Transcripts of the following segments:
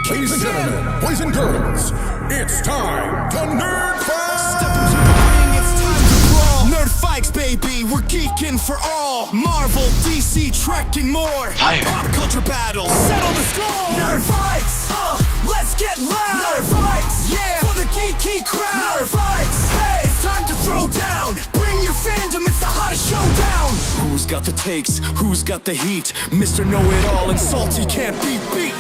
Ladies and gentlemen, boys and girls, it's time to nerd fight! Step into the ring, it's time to brawl. Nerd fights, baby, we're geeking for all. Marvel, DC, Trek, and more. Fire. Pop culture battles, settle the score. Nerd fights, let's get loud. Nerd fights, yeah, for the geeky crowd. Nerd fights, hey, it's time to throw down. Bring your fandom, it's the hottest showdown. Who's got the takes? Who's got the heat? Mr. Know-It-All and Salty can't be beat.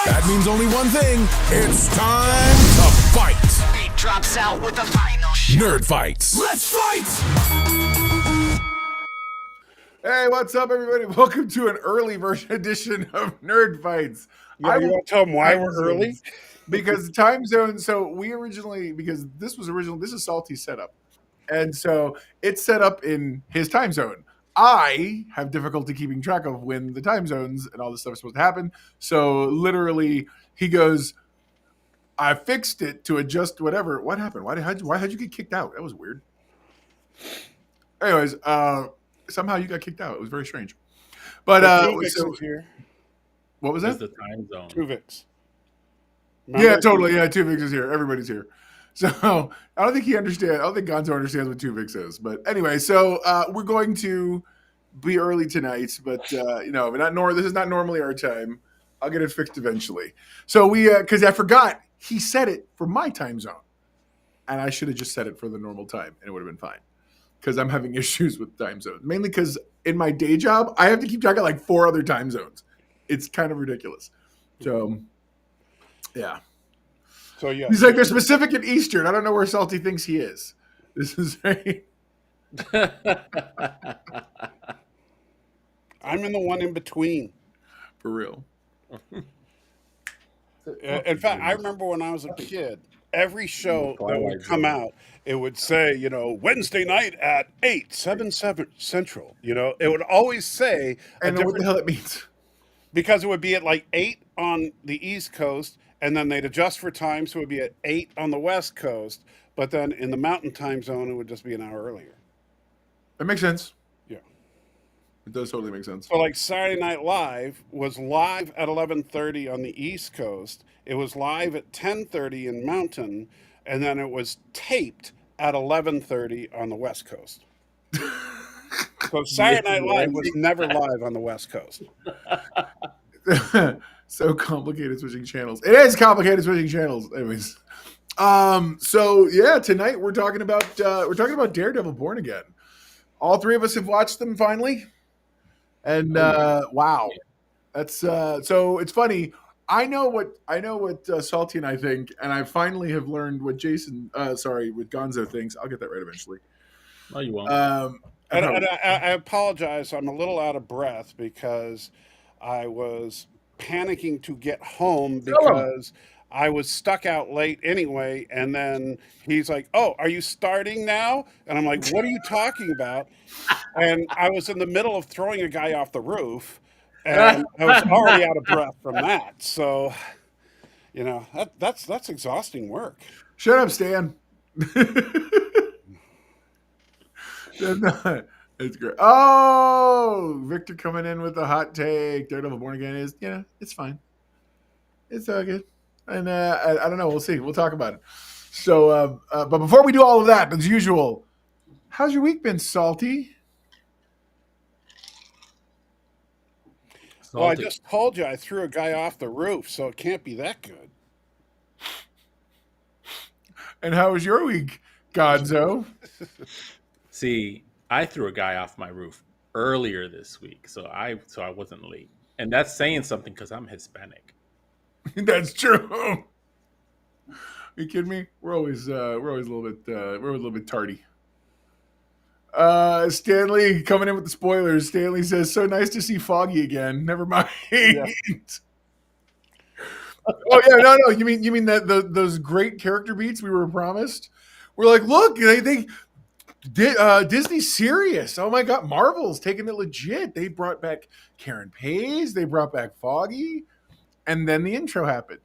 That means only one thing. It's time to fight. Beat drops out with a final shot. Nerd fights. Let's fight! Hey, what's up, everybody? Welcome to an early version edition of Nerd Fights. Yeah, you want to tell them why we're early? Because time zone. So we originally, because this is Salty's setup, and so it's set up in his time zone. I have difficulty keeping track of when the time zones and all this stuff is supposed to happen. So literally, he goes, "I fixed it to adjust whatever." What happened? Why how'd you get kicked out? That was weird. Anyways, somehow you got kicked out. It was very strange. But so, here. What was It's that? the time zone. Tuvix. Yeah, totally. Yeah, Tuvix is here. Everybody's here. So I don't think he understands. I don't think Gonzo understands what Tuvix is. But anyway, so we're going to be early tonight. But this is not normally our time. I'll get it fixed eventually. So because I forgot he set it for my time zone, and I should have just set it for the normal time, and it would have been fine. Because I'm having issues with time zones, mainly because in my day job I have to keep track of like 4 other time zones. It's kind of ridiculous. So, yeah. So yeah, He's like, they're specific in Eastern. I don't know where Salty thinks he is. This is right. I'm in the one in between. For real. In fact, I remember when I was a kid, every show that would come out, it would say, Wednesday night at 7 Central. It would always say, I know what the hell it means. because it would be at like 8 on the East Coast, and then they'd adjust for time, so it would be at 8 on the West Coast. But then in the Mountain Time Zone, it would just be an hour earlier. That makes sense. Yeah. It does totally make sense. So like Saturday Night Live was live at 11:30 on the East Coast. It was live at 10:30 in Mountain, and then it was taped at 11:30 on the West Coast. So Saturday Night Live was never live on the West Coast. So complicated switching channels. It is complicated switching channels. Anyways. So yeah, tonight we're talking about Daredevil Born Again. All 3 of us have watched them finally. And wow. That's so it's funny. I know what Salty and I think, and I finally have learned what what Gonzo thinks. I'll get that right eventually. No, you won't. And I apologize. I'm a little out of breath because I was panicking to get home because I was stuck out late anyway. And then he's like, "Oh, are you starting now?" And I'm like, "What are you talking about?" And I was in the middle of throwing a guy off the roof, and I was already out of breath from that. So, that's exhausting work. Shut up, Stan. It's great. Oh, Victor coming in with a hot take. Daredevil Born Again is, it's fine. It's all good. And I don't know. We'll see. We'll talk about it. So, but before we do all of that, as usual, how's your week been, Salty? Well, I just told you I threw a guy off the roof, so it can't be that good. And how was your week, Gonzo? See, I threw a guy off my roof earlier this week, so I wasn't late, and that's saying something because I'm Hispanic. That's true. Are you kidding me? We're always a little bit tardy. Stanley coming in with the spoilers. Stanley says, "So nice to see Foggy again." Never mind. Yeah. Oh yeah, no. You mean that those great character beats we were promised? We're like, look, Disney's serious. Oh my God, Marvel's taking it legit. They brought back Karen Page. They brought back Foggy, and then the intro happened.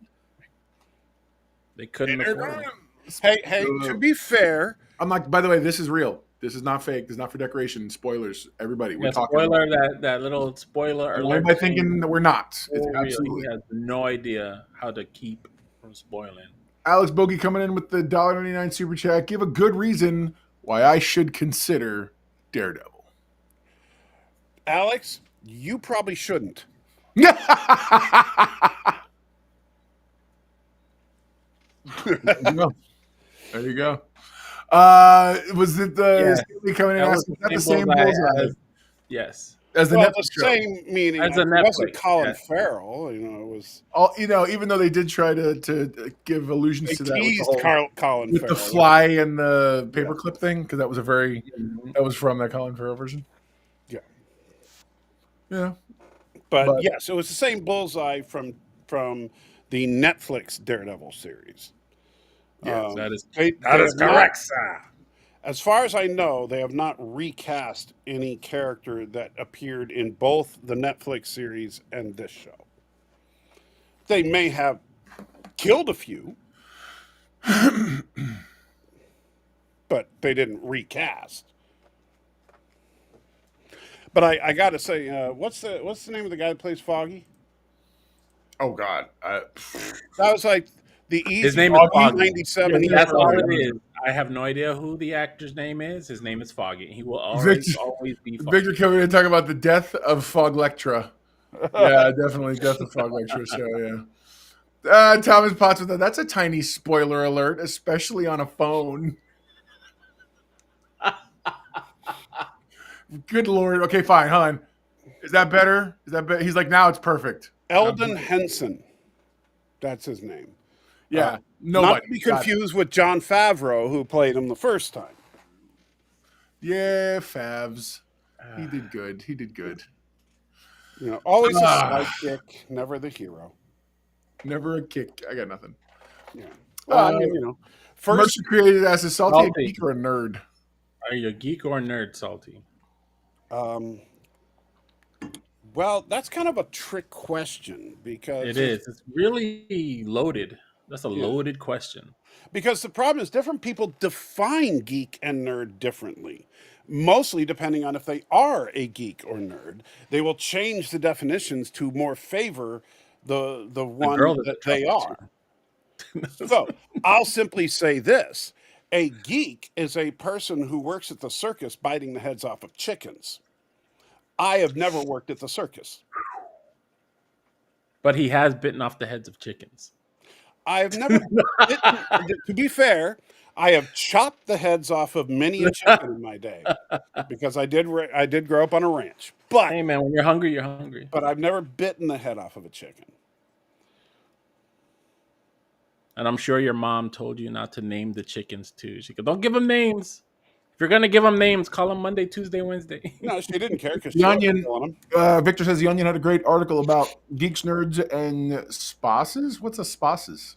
They couldn't afford it. Hey, to be fair, I'm like, by the way, this is real. This is not fake. This is not for decoration. Spoilers, everybody. We're Yeah, talking. spoiler, that little spoiler Don't alert. by thinking that we're not. It's For real, absolutely. he has no idea how to keep from spoiling. Alex Bogey coming in with the $1.99 super chat. Give a good reason why I should consider Daredevil. Alex, you probably shouldn't. There you go. Was it the Stanley coming in That asking? was Is that the same Bullseye yes. as the Well, Netflix the show? same meaning. As a It wasn't Netflix, Colin yeah. Farrell. It was. Even though they did try to give allusions They to that with teased the, whole, Colin with Farrell. the fly and the paperclip thing, because that was that was from that Colin Farrell version. Yeah. Yeah. But yes, it was the same Bullseye from the Netflix Daredevil series. Yes, That is They correct, have not- sir. As far as I know, they have not recast any character that appeared in both the Netflix series and this show. They may have killed a few, but they didn't recast. But I got to say, what's the name of the guy that plays Foggy? Oh God. That was like the easy His name is Foggy. 97 Yeah, that's all Foggy. it is. I have no idea who the actor's name is. His name is Foggy. He will Victor- always be Foggy. Victor coming in and talking about the death of Foglectra. Yeah, definitely death of Foglectra show. Yeah. Thomas Potts with that. That's a tiny spoiler alert, especially on a phone. Good Lord. Okay, fine, hon. Is that better? Is that better? He's like, now it's perfect. Eldon Henson. That's his name. Yeah. Nobody. Not to be confused with John Favreau, who played him the first time. Yeah, Favs. He did good. He did good. Always a sidekick, never the hero. Never a kick. I got nothing. Yeah. Well, first Mercer created as a salty, Salty. a geek, or a nerd. Are you a geek or a nerd, Salty? well, that's kind of a trick question because It is. It's really loaded. That's a loaded question. Because the problem is different people define geek and nerd differently. Mostly depending on if they are a geek or nerd, they will change the definitions to more favor the one girl that that's they trouble, are. So I'll simply say this: a geek is a person who works at the circus biting the heads off of chickens. I have never worked at the circus. But he has bitten off the heads of chickens. I have never. To be fair, I have chopped the heads off of many a chicken in my day because I did grow up on a ranch. But Hey, man, when you're hungry, you're hungry. but I've never bitten the head off of a chicken. And I'm sure your mom told you not to name the chickens, too. She goes, don't give them names. If you're going to give them names, call them Monday, Tuesday, Wednesday. No, she didn't care because The Onion. Victor says the Onion had a great article about geeks, nerds, and spasses. What's a spasses?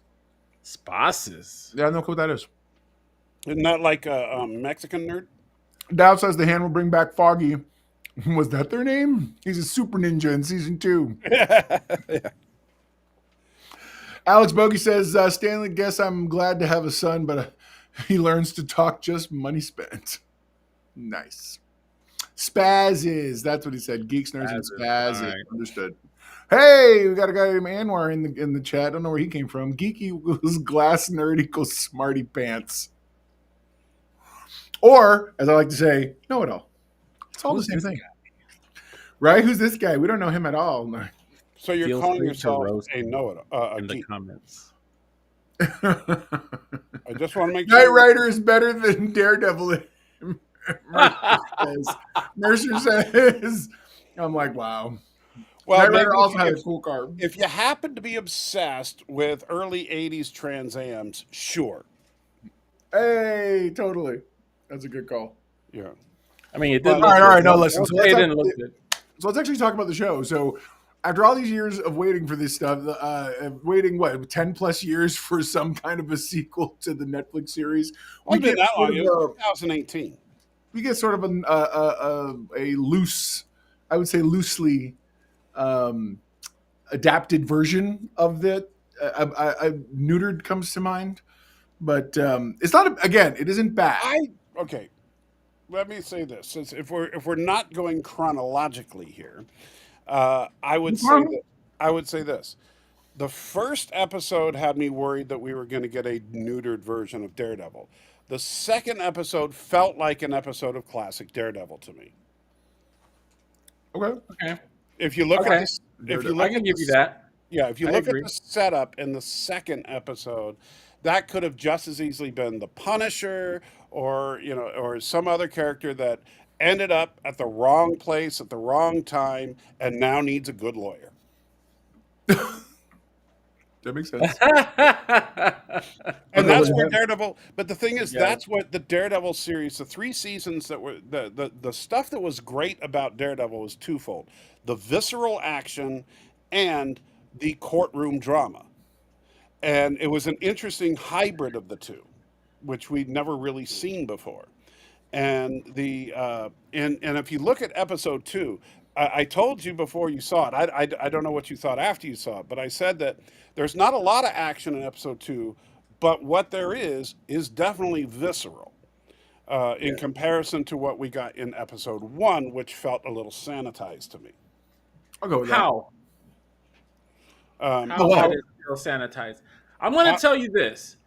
Spasses. Yeah, I don't know what that is. Isn't that like a Mexican nerd? Dow says the hand will bring back Foggy. Was that their name? He's a super ninja in season 2. Alex Bogey says, Stanley, guess I'm glad to have a son, but he learns to talk just money spent. Nice. Spazzes. That's what he said. Geeks, nerds, and spazzes. Right. Understood. Hey, we got a guy named Anwar in the chat. I don't know where he came from. Geek equals glass, nerd equals smarty pants. Or, as I like to say, know it all. It's all the same thing. Right? Who's this guy? We don't know him at all. No. So you're Feel calling free to yourself roast a me know-it-all, a in the geek. comments. I just want to make Knight sure. Rider is better than Daredevil. Mercer says, I'm like, wow. Well, Knight Rider maybe also had a cool car. if you happen to be obsessed with early 80s Trans Ams, sure. Hey, totally. That's a good call. Yeah. I mean, it Well, didn't all look right, all right. good. No, listen. So It didn't look good. let's actually talk about the show. So after all these years of waiting for this stuff, waiting, 10 plus years for some kind of a sequel to the Netflix series, Well, been that long. sort It of was 2018. we get sort of a loose, I would say loosely adapted version of the neutered comes to mind, but it's not. Again, it isn't bad. Okay. let me say this: since if we're not going chronologically here, I would say that I would say this: the first episode had me worried that we were going to get a neutered version of Daredevil. The second episode felt like an episode of classic Daredevil to me. Okay. Okay. If you look Okay. at this, if you I look can at give the you that. Yeah, if you I look at agree. the setup in the second episode, that could have just as easily been the Punisher or or some other character that ended up at the wrong place at the wrong time and now needs a good lawyer. That makes sense. And that's where Daredevil. But the thing is, Yeah. that's what the Daredevil series, the 3 seasons that were the stuff that was great about Daredevil was twofold: the visceral action and the courtroom drama. And it was an interesting hybrid of the two, which we'd never really seen before. And and if you look at episode 2, I told you before you saw it. I don't know what you thought after you saw it, but I said that there's not a lot of action in episode 2, but what there is definitely visceral in comparison to what we got in episode 1, which felt a little sanitized to me. I'll go with that. How? Um, How well- did it feel sanitized? I'm going to tell you this.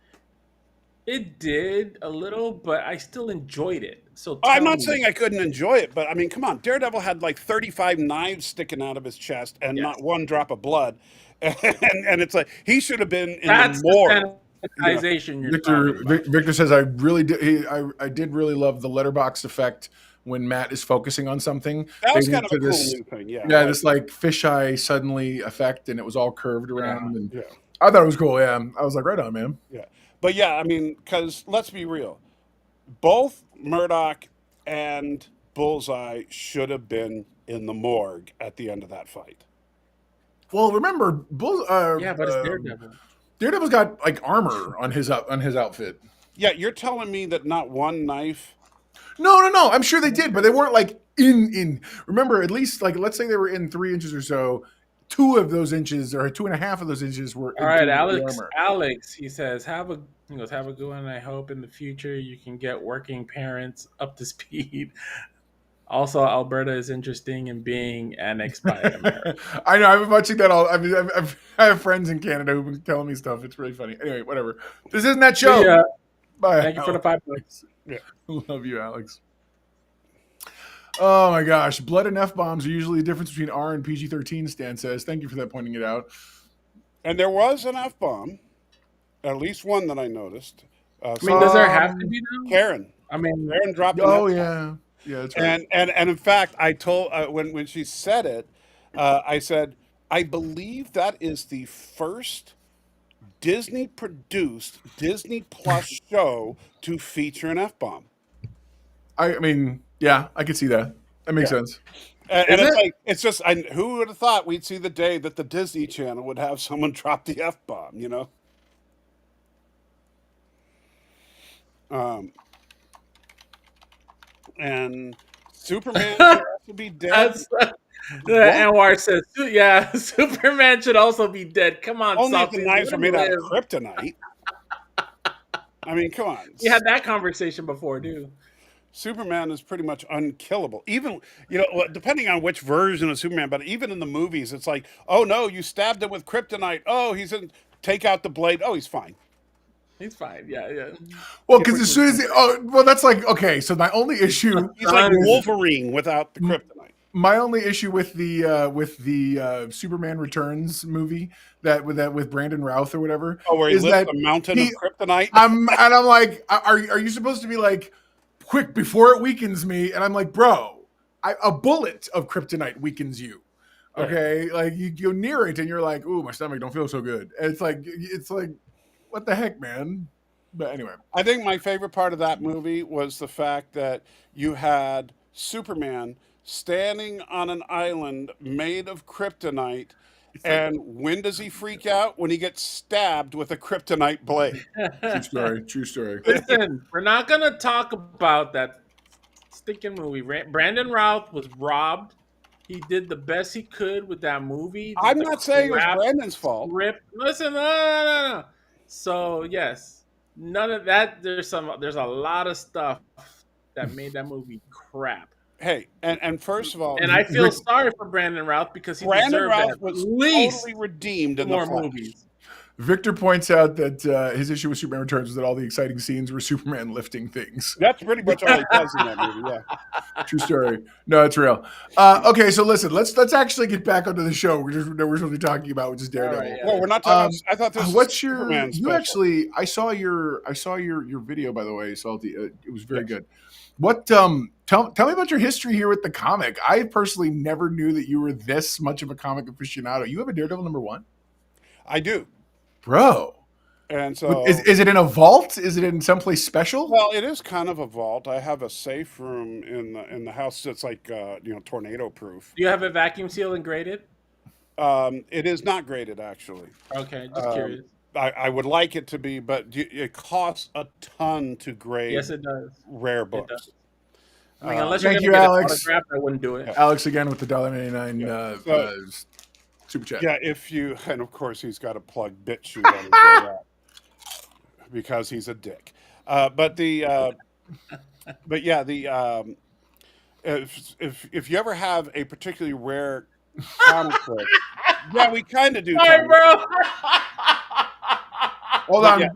It did a little, but I still enjoyed it. So I'm tell not me. saying I couldn't enjoy it, but I mean, come on. Daredevil had like 35 knives sticking out of his chest and Yes. not one drop of blood. And it's like, he should have been in That's the morgue. the sanitization you're talking about. Victor says I really did. I did really love the letterbox effect when Matt is focusing on something. That was They kind went of a to cool this, new thing. Yeah. yeah, this like fisheye suddenly effect, and it was all curved around. And Yeah. I thought it was cool. Yeah, I was like, right on, man. Yeah. But yeah, I mean, because let's be real. Both Murdock and Bullseye should have been in the morgue at the end of that fight. Well, remember, Yeah, but it's Daredevil. Daredevil's got like armor on his outfit. Yeah, you're telling me that not one knife. No. I'm sure they did, but they weren't like in. Remember, at least like let's say they were in 3 inches or so. 2 of those inches or 2.5 of those inches were. All right, into the Alex. armor. Alex, he says, have a good one. I hope in the future you can get working parents up to speed. Also, Alberta is interesting in being annexed by America. I know. I've been watching that all. I mean, I have friends in Canada who've been telling me stuff. It's really funny. Anyway, whatever. This isn't that show. Yeah. Bye. Thank you for the $5. Yeah. Love you, Alex. Oh my gosh, blood and F-bombs are usually the difference between R and PG-13. Stan says, "Thank you for that pointing it out." And there was an F-bomb, at least one that I noticed. I mean, does there have to be now? Karen. I mean, Karen dropped an Oh F-bomb. yeah, that's right. And in fact, I told when she said it, I said, I believe that is the first Disney produced Disney Plus show to feature an F-bomb. I mean, yeah, I could see that. That makes sense. And Is it's it? like, it's just, who would have thought we'd see the day that the Disney Channel would have someone drop the F-bomb, you know? And Superman should also be dead. that's Anwar says, yeah, Superman should also be dead. Come on, Only if Salty, the knives let were him made out live. of kryptonite. I mean, come on. We had that conversation before, too. Superman is pretty much unkillable. Even, depending on which version of Superman, but even in the movies, it's like, oh no, you stabbed him with kryptonite. Oh, take out the blade. Oh, he's fine. He's fine. Yeah. Well, because as soon as that's like okay. So my only issue, He's like Wolverine without the kryptonite. my only issue with the Superman Returns movie with Brandon Routh or whatever. Oh, where he is lifts that a mountain of kryptonite. I'm like, are you supposed to be like quick before it weakens me? And I'm like, bro, a bullet of kryptonite weakens you. Okay, like you go near it and you're like, ooh, my stomach don't feel so good. And it's like what the heck, man? But anyway, I think my favorite part of that movie was the fact that you had Superman standing on an island made of kryptonite. And when does he freak out? When he gets stabbed with a kryptonite blade. true story. Listen, we're not going to talk about that stinking movie. Brandon Routh was robbed. He did the best he could with that movie. I'm not saying it was Brandon's fault. Listen, no. So yes, none of that. There's a lot of stuff that made that movie crap. Hey, and first of all, And I feel sorry for Brandon Routh because he Brandon deserved Routh at was least totally redeemed in more the Flash. movies. Victor points out that his issue with Superman Returns was that all the exciting scenes were Superman lifting things. That's pretty much all he does in that movie. Yeah. True story. No, it's real. Okay, so listen, let's actually get back onto the show. We're supposed to be talking about, which is Daredevil. All right, yeah. Well, we're not talking. I thought this was What's your? Superman You special. actually, I saw your video, by the way, Salty. It was very good. What? Tell me about your history here with the comic. I personally never knew that you were this much of a comic aficionado. You have a Daredevil #1? I do, bro. And so, is it in a vault? Is it in someplace special? Well, it is kind of a vault. I have a safe room in the house that's like tornado proof. Do you have it vacuum sealed and graded? It is not graded, actually. Okay, just curious. I would like it to be, but it costs a ton to grade. Yes, it does. Rare It books. does. I mean, unless Thank you're you, gonna get Alex. it autographed, I wouldn't do it. Alex again with the $1.99 super chat. Yeah, and of course he's got to plug BitChute on his way out because he's a dick. But if you ever have a particularly rare comic book, yeah, we kind of do. Sorry, Tom. bro. Hold on. Yeah.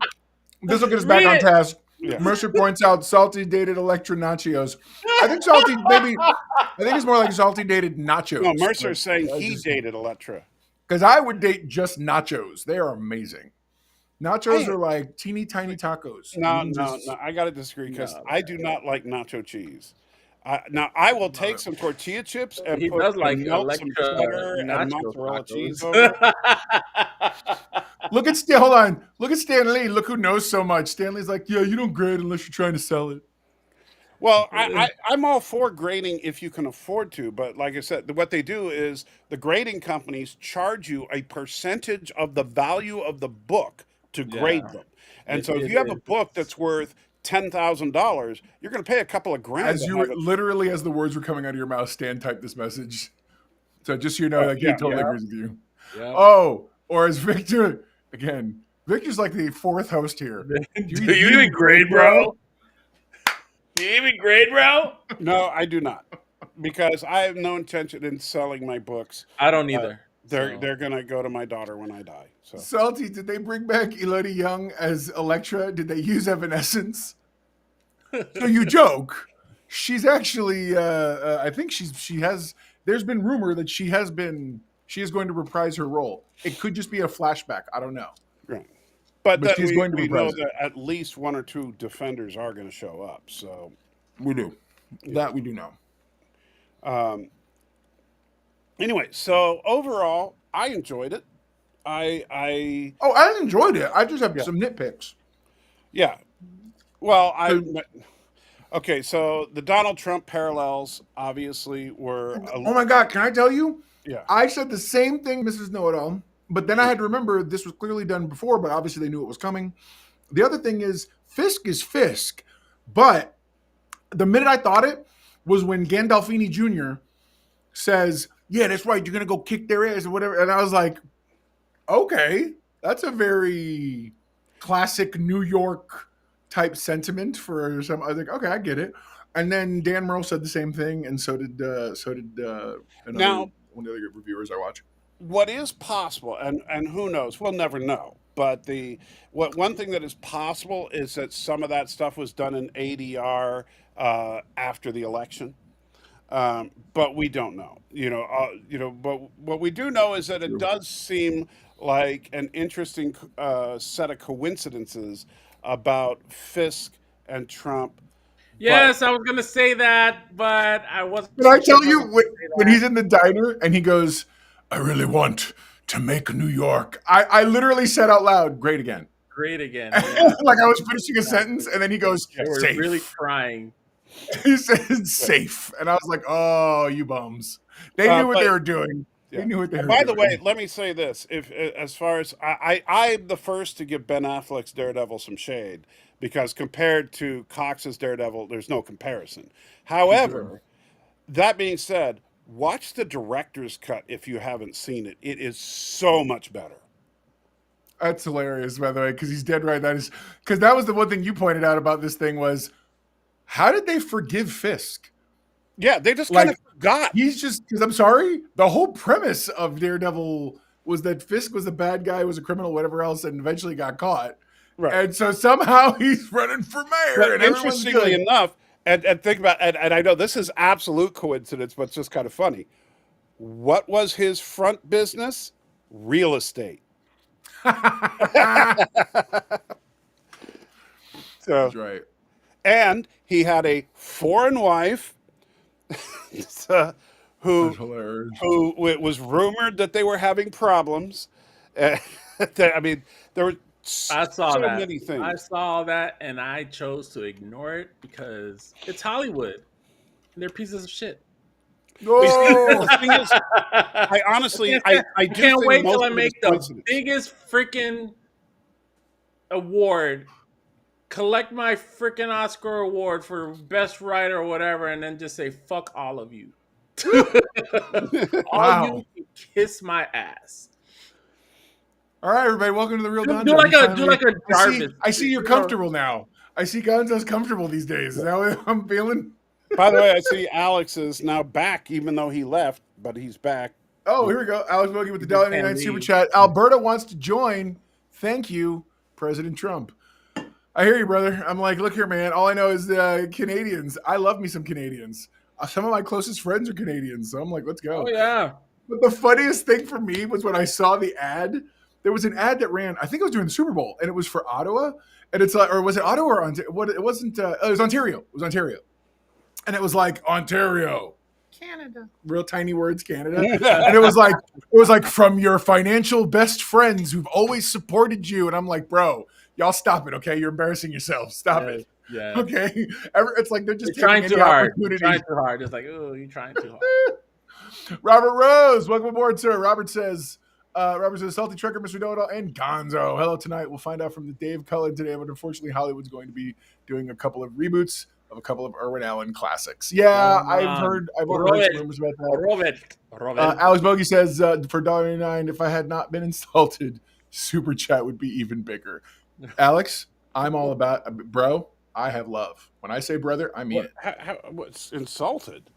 This will get us back on task. Yeah. Mercer points out Salty dated Electra Nachos. I think Salty it's more like Salty dated Nachos. No, Mercer's saying he dated Electra. Because I would date just nachos. They are amazing. Nachos are like teeny tiny tacos. No, I got to disagree because I do not like nacho cheese. Now I will take some tortilla chips and He put does like melt some Electra cheddar and nacho mozzarella tacos. cheese over it. Hold on. Look at Stan Lee. Look who knows so much. Stan Lee's like, yeah, you don't grade unless you're trying to sell it. Well, I'm all for grading if you can afford to, but like I said, what they do is the grading companies charge you a percentage of the value of the book to grade them. And so if you have a book that's worth $10,000, you're going to pay a couple of grand. As you were literally, as the words were coming out of your mouth, Stan typed this message. So just so you know, he totally agrees with you. Yeah. Oh, or as Victor again. Victor's like the fourth host here. Do you even grade, bro? Do you even grade, bro? No, I do not, because I have no intention in selling my books. I don't either. They're gonna go to my daughter when I die. So Salty, did they bring back Elodie Young as Electra? Did they use Evanescence? So you joke. She's actually I think she has there's been rumor that she is going to reprise her role. It could just be a flashback. I don't know. right. But she's going to we reprise know that at least one or two defenders are going to show up. So We do. That we do know. anyway, so overall, I enjoyed it. I enjoyed it. I just have some nitpicks. yeah. Well, okay. So the Donald Trump parallels obviously were. Oh my God, can I tell you? Yeah. I said the same thing, Mrs. Know-It-All, but then I had to remember this was clearly done before, but obviously they knew it was coming. The other thing is Fisk is Fisk, but the minute I thought it was when Gandolfini Jr. says, yeah, that's right, you're going to go kick their ass or whatever. And I was like, okay, that's a very classic New York type sentiment for some. I was like, okay, I get it. And then Dan Merle said the same thing, and so did one of the other reviewers I watch. What is possible, and who knows? We'll never know. But one thing that is possible is that some of that stuff was done in ADR after the election, but we don't know. But what we do know is that it does seem like an interesting set of coincidences about Fisk and Trump. Yes, I was gonna say that, but I wasn't. Did I tell you when he's in the diner and he goes, I really want to make New York. I literally said out loud, great again. Great again. Yeah. Like I was finishing a sentence and then he goes, They were safe. really crying. He said safe. And I was like, oh, you bums. They knew what they were doing. They knew what they were doing. By the way, let me say this. As far as I'm the first to give Ben Affleck's Daredevil some shade, because compared to Cox's Daredevil, there's no comparison. However, that being said, watch the director's cut if you haven't seen it. It is so much better. That's hilarious, by the way, because he's dead right. Because that was the one thing you pointed out about this thing was how did they forgive Fisk? Yeah, they just kind of forgot. He's just, because I'm sorry, the whole premise of Daredevil was that Fisk was a bad guy, was a criminal, whatever else, and eventually got caught. Right. And so somehow he's running for mayor. But and everyone's interestingly good. enough, and think about, and I know this is absolute coincidence, but it's just kind of funny. What was his front business? Real estate. So, That's right. and he had a foreign wife who That's hilarious. it was rumored that they were having problems. I mean, there were I saw so that. many things. I saw that, and I chose to ignore it because it's Hollywood. And they're pieces of shit. Oh, The thing is, I honestly, I do can't think wait most till I of it make is the coincidence. biggest freaking award, collect my freaking Oscar award for best writer or whatever, and then just say fuck all of you. All Wow. you can kiss my ass. all right, everybody, welcome to the Real Gonzo. Do like a Jarvis. I see you're comfortable now. I see Gonzo's comfortable these days. Is that what I'm feeling? By the way, I see Alex is now back, even though he left, but he's back. Oh, here we go. Alex Bogey with the $1.99 Can't super leave. chat. Alberta wants to join. Thank you, President Trump. I hear you, brother. I'm like, look here, man. All I know is Canadians. I love me some Canadians. Some of my closest friends are Canadians, so I'm like, let's go. Oh yeah. But the funniest thing for me was when I saw the ad. There was an ad that ran. I think it was during the Super Bowl, and it was for Ottawa. And it's like, or was it Ottawa or Ontario? What? It wasn't. It was Ontario. It was Ontario, and it was like Ontario, Canada. Real tiny words, Canada. And it was like from your financial best friends who've always supported you. And I'm like, bro, y'all stop it, okay? You're embarrassing yourself. Stop it. Yeah. Okay. It's like they're just You're trying taking too any hard. opportunity. You're trying too hard. It's like, oh, you're trying too hard. Robert Rose, welcome aboard, sir. Robert says, Salty Trucker, Mr. Dodo, and Gonzo. Hello tonight. We'll find out from the Dave Cullen today, but unfortunately, Hollywood's going to be doing a couple of reboots of a couple of Irwin Allen classics. Yeah, I've heard some rumors about that. Robert. Alex Bogey says, for $1.99, if I had not been insulted, Super Chat would be even bigger. Alex, I'm all about, bro, I have love. When I say brother, I mean it. What's insulted?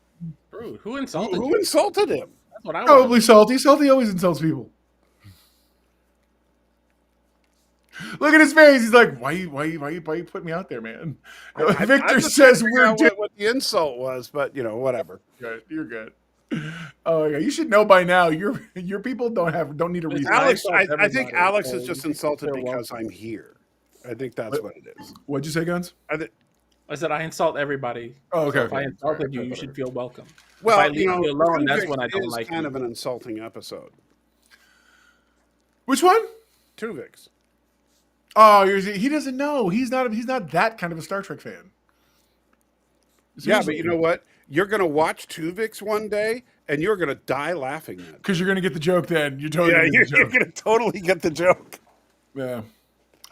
Bro, who insulted Who you? insulted him? That's what I want. Probably Salty. Salty always insults people. Look at his face. He's like, why you put me out there, man? Victor I'm just says trying to we're figure out what the insult was, but whatever. good. You're good. Oh yeah, you should know by now. Your people don't need a reason. Alex, insult I think everybody, Alex so is just you insulted think they're because I'm here. I think that's what it is. What'd you say, Guns? I said I insult everybody. Oh, okay. So if I okay. insulted you, you should feel welcome. Well, if I leave you alone, that's when I Tuvix don't is like kind you. of an insulting episode. Which one? Tuvix. Oh, he doesn't know. He's not that kind of a Star Trek fan. Yeah, but you know what? You're going to watch Tuvix one day, and you're going to die laughing at it. Because you're gonna get the joke. Then you're totally Yeah, gonna get the you're joke. going to totally get the joke. Yeah.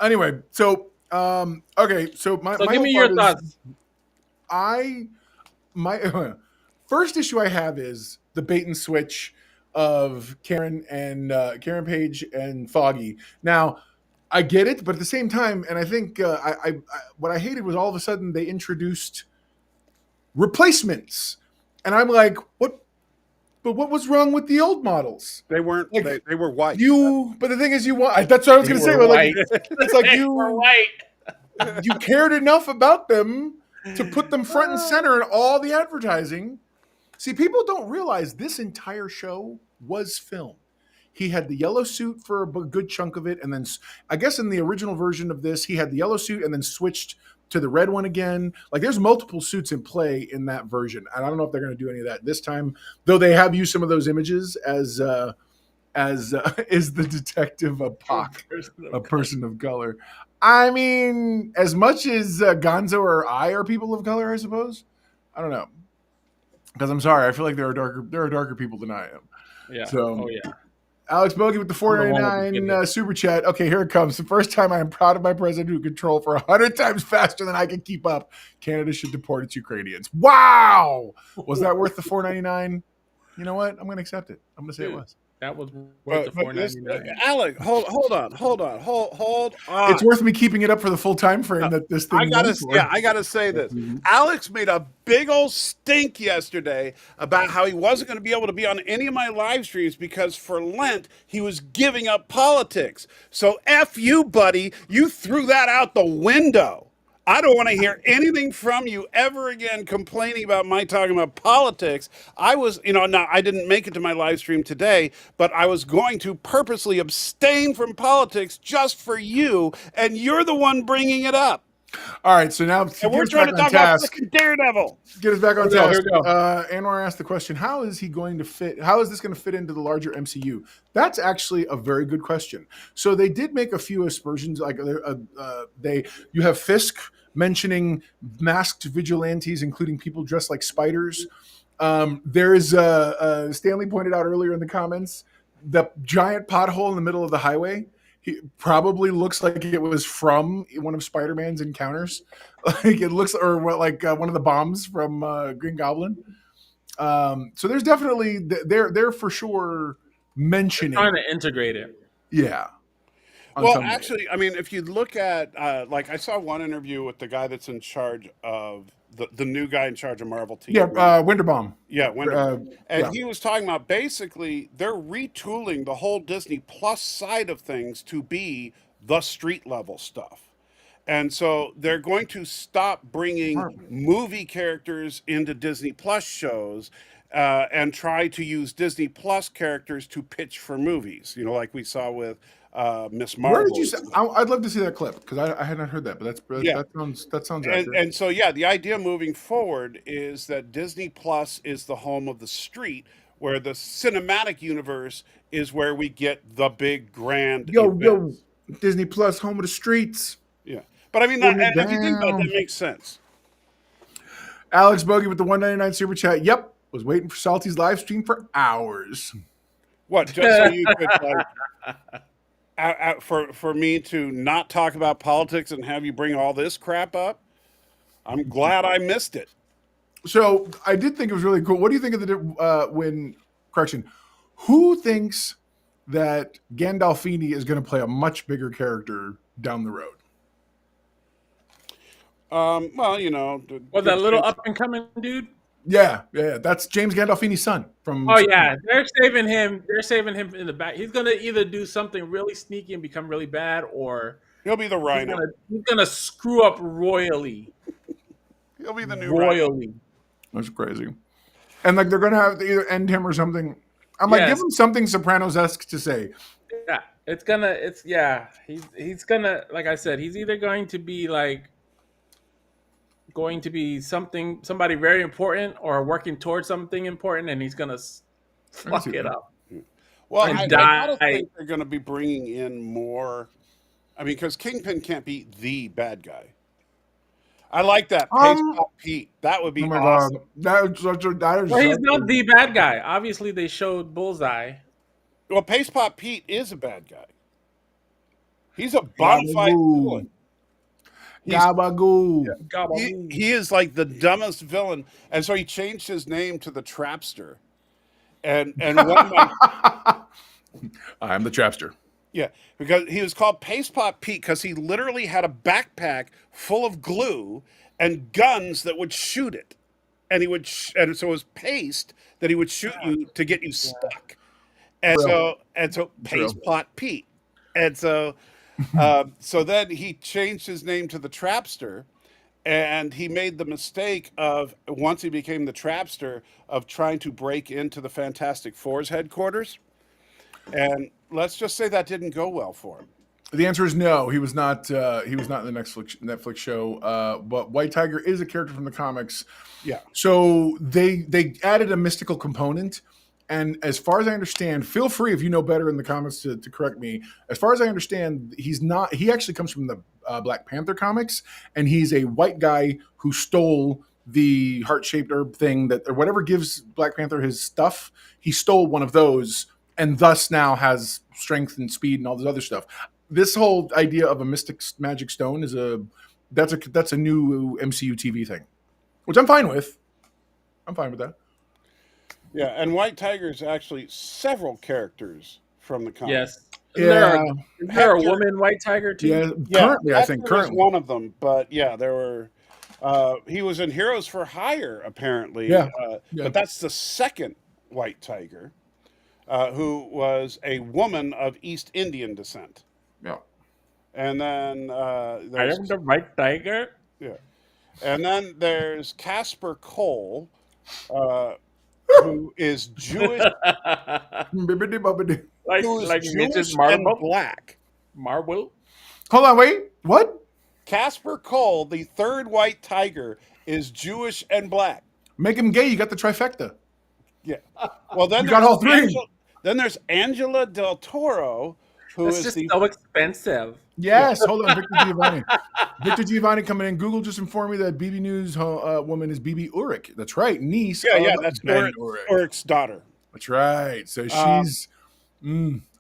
Anyway, so okay, so my So my give me whole your thought is, thoughts. my first issue I have is the bait and switch of Karen Page and Foggy. Now, I get it, but at the same time, and I think I what I hated was all of a sudden they introduced replacements, and I'm like, what? But what was wrong with the old models? They weren't. Like, they were white. But the thing is, that's what I was going to say. were Like, white. it's like They were white. you cared enough about them to put them front and center in all the advertising. See, people don't realize this entire show was filmed. He had the yellow suit for a good chunk of it, and then I guess in the original version of this, he had the yellow suit and then switched to the red one again. Like, there's multiple suits in play in that version, and I don't know if they're going to do any of that this time, though they have used some of those images as is the detective a person of color. I mean, as much as Gonzo or I are people of color, I suppose. I don't know, because I'm sorry, I feel like there are darker people than I am. Yeah. So, oh yeah. Alex Bogey with the $4.99 super chat. Okay, here it comes. The first time I am proud of my president who control for 100 times faster than I can keep up. Canada should deport its Ukrainians. Wow! Was that worth the $4.99? You know what? I'm going to accept it. I'm going to say it was. That was worth the $4.99. Alex, hold on. It's worth me keeping it up for the full time frame that this thing runs for. I gotta say this. Alex made a big old stink yesterday about how he wasn't going to be able to be on any of my live streams because for Lent he was giving up politics. So F you, buddy. You threw that out the window. I don't want to hear anything from you ever again complaining about my talking about politics. I was, now I didn't make it to my live stream today, but I was going to purposely abstain from politics just for you, and you're the one bringing it up. All right, so now and we're trying to talk about Daredevil. Get us back on task. Here we go. Anwar asked the question: How is this going to fit into the larger MCU? That's actually a very good question. So they did make a few aspersions, like you have Fisk mentioning masked vigilantes, including people dressed like spiders. There is Stanley pointed out earlier in the comments the giant pothole in the middle of the highway. He probably looks like it was from one of Spider-Man's encounters. Like it looks, or like one of the bombs from Green Goblin. So there's definitely they're for sure mentioning They're trying to integrate it. Yeah. Well, actually, I mean, if you look at like I saw one interview with the guy that's in charge of the new guy in charge of Marvel TV. Yeah, Winterbaum. Yeah, Winterbaum. And he was talking about basically they're retooling the whole Disney Plus side of things to be the street level stuff. And so they're going to stop bringing movie characters into Disney Plus shows and try to use Disney Plus characters to pitch for movies, like we saw with Miss Marvel. Where did you say? I'd love to see that clip because I had not heard that, but that sounds accurate. And so the idea moving forward is that Disney Plus is the home of the street, where the cinematic universe is where we get the big grand events. Disney Plus, home of the streets. Yeah, but I mean, if you think about it, that makes sense. Alex Bogey with the $1.99 super chat. Yep, was waiting for Salty's live stream for hours. What? Just so you could for me to not talk about politics and have you bring all this crap up? I'm glad I missed it. So I did think it was really cool. What do you think of who thinks that Gandolfini is going to play a much bigger character down the road? Well, that little up and coming dude. Yeah, that's James Gandolfini's son from. Oh yeah, they're saving him. They're saving him in the back. He's gonna either do something really sneaky and become really bad, or he'll be the Rhino. He's gonna screw up royally. He'll be the new royally. Rhino. That's crazy. And like they're gonna have to either end him or something. I'm like, give him something Sopranos-esque to say. Yeah, he's gonna, like I said, he's either going to be somebody very important or working towards something important, and he's gonna fuck it up. Well, I don't think they're going to be bringing in more. I mean, because Kingpin can't be the bad guy. I like that. Pace Pop Pete. That would be awesome. He's not the bad guy. Obviously, they showed Bullseye. Well, Pace Pop Pete is a bad guy. He's a bonfire villain. Gabagoo. He is like the dumbest villain, and so he changed his name to the Trapster. And I'm the Trapster. Yeah, because he was called Pace Pop Pete because he literally had a backpack full of glue and guns that would shoot it, and and so it was paste that he would shoot you to get you stuck, and so Pace Pop Pete, and so so then he changed his name to the Trapster, and he made the mistake of once he became the Trapster of trying to break into the Fantastic Four's headquarters, and let's just say that didn't go well for him. The answer is no. He was not. He was not in the Netflix show. But White Tiger is a character from the comics. Yeah. So they added a mystical component, and as far as I understand, feel free if you know better in the comments to correct me. As far as I understand, he's not. He actually comes from the Black Panther comics, and he's a white guy who stole the heart-shaped herb thing or whatever gives Black Panther his stuff. He stole one of those, and thus now has strength and speed and all this other stuff. This whole idea of a mystic magic stone that's a new MCU TV thing, which I'm fine with. I'm fine with that. Yeah, and White Tiger is actually several characters from the comic. Yes. Yeah, Is there a Hector- woman white tiger too? yeah. Yeah, Currently, I think Hector was currently. one of them, but yeah, there were. He was in Heroes for Hire, apparently. Yeah, yeah. But that's the second White Tiger, who was a woman of East Indian descent. Yeah. And then I there's am the white tiger. yeah, and then there's Casper Cole, who is Jewish, Bibbidi-bobbidi. who is like Jewish Mitch's and marble. black. Marble. Hold on, wait. What? Casper Cole, the third White Tiger, is Jewish and black. Make him gay. You got the trifecta. Yeah. Well, then You got there's all three. then there's Angela Del Toro, who It's is just the so expensive. Yes. Hold on, Victor Giovanni. Victor Giovanni coming in. Google just informed me that BB News woman is BB Urich. That's right, niece. of that's Ben Ulrich's daughter. That's right. So she's.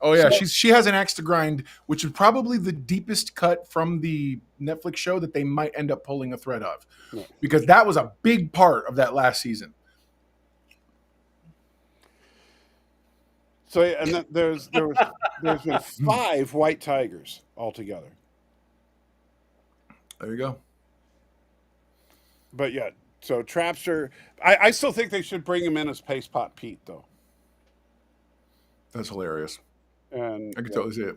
Oh yeah, so- she has an axe to grind, which is probably the deepest cut from the Netflix show that they might end up pulling a thread of, Yeah. because that was a big part of that last season. So and then there's been 5 White Tigers altogether. There you go. But yeah, so Trapster, I still think they should bring him in as Paste Pot Pete though. That's hilarious. And I can totally see it.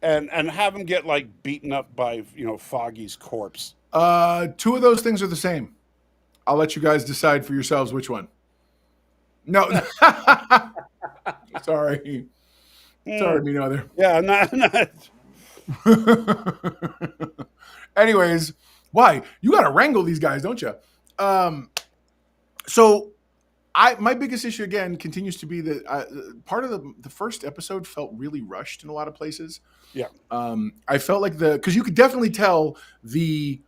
and have him get like beaten up by Foggy's corpse. 2 of those things are the same. I'll let you guys decide for yourselves which one. No. Sorry. Sorry, me neither. Yeah, not. Anyways, why? You got to wrangle these guys, don't you? So my biggest issue again continues to be that part of the first episode felt really rushed in a lot of places. Yeah. I felt like because you could definitely tell the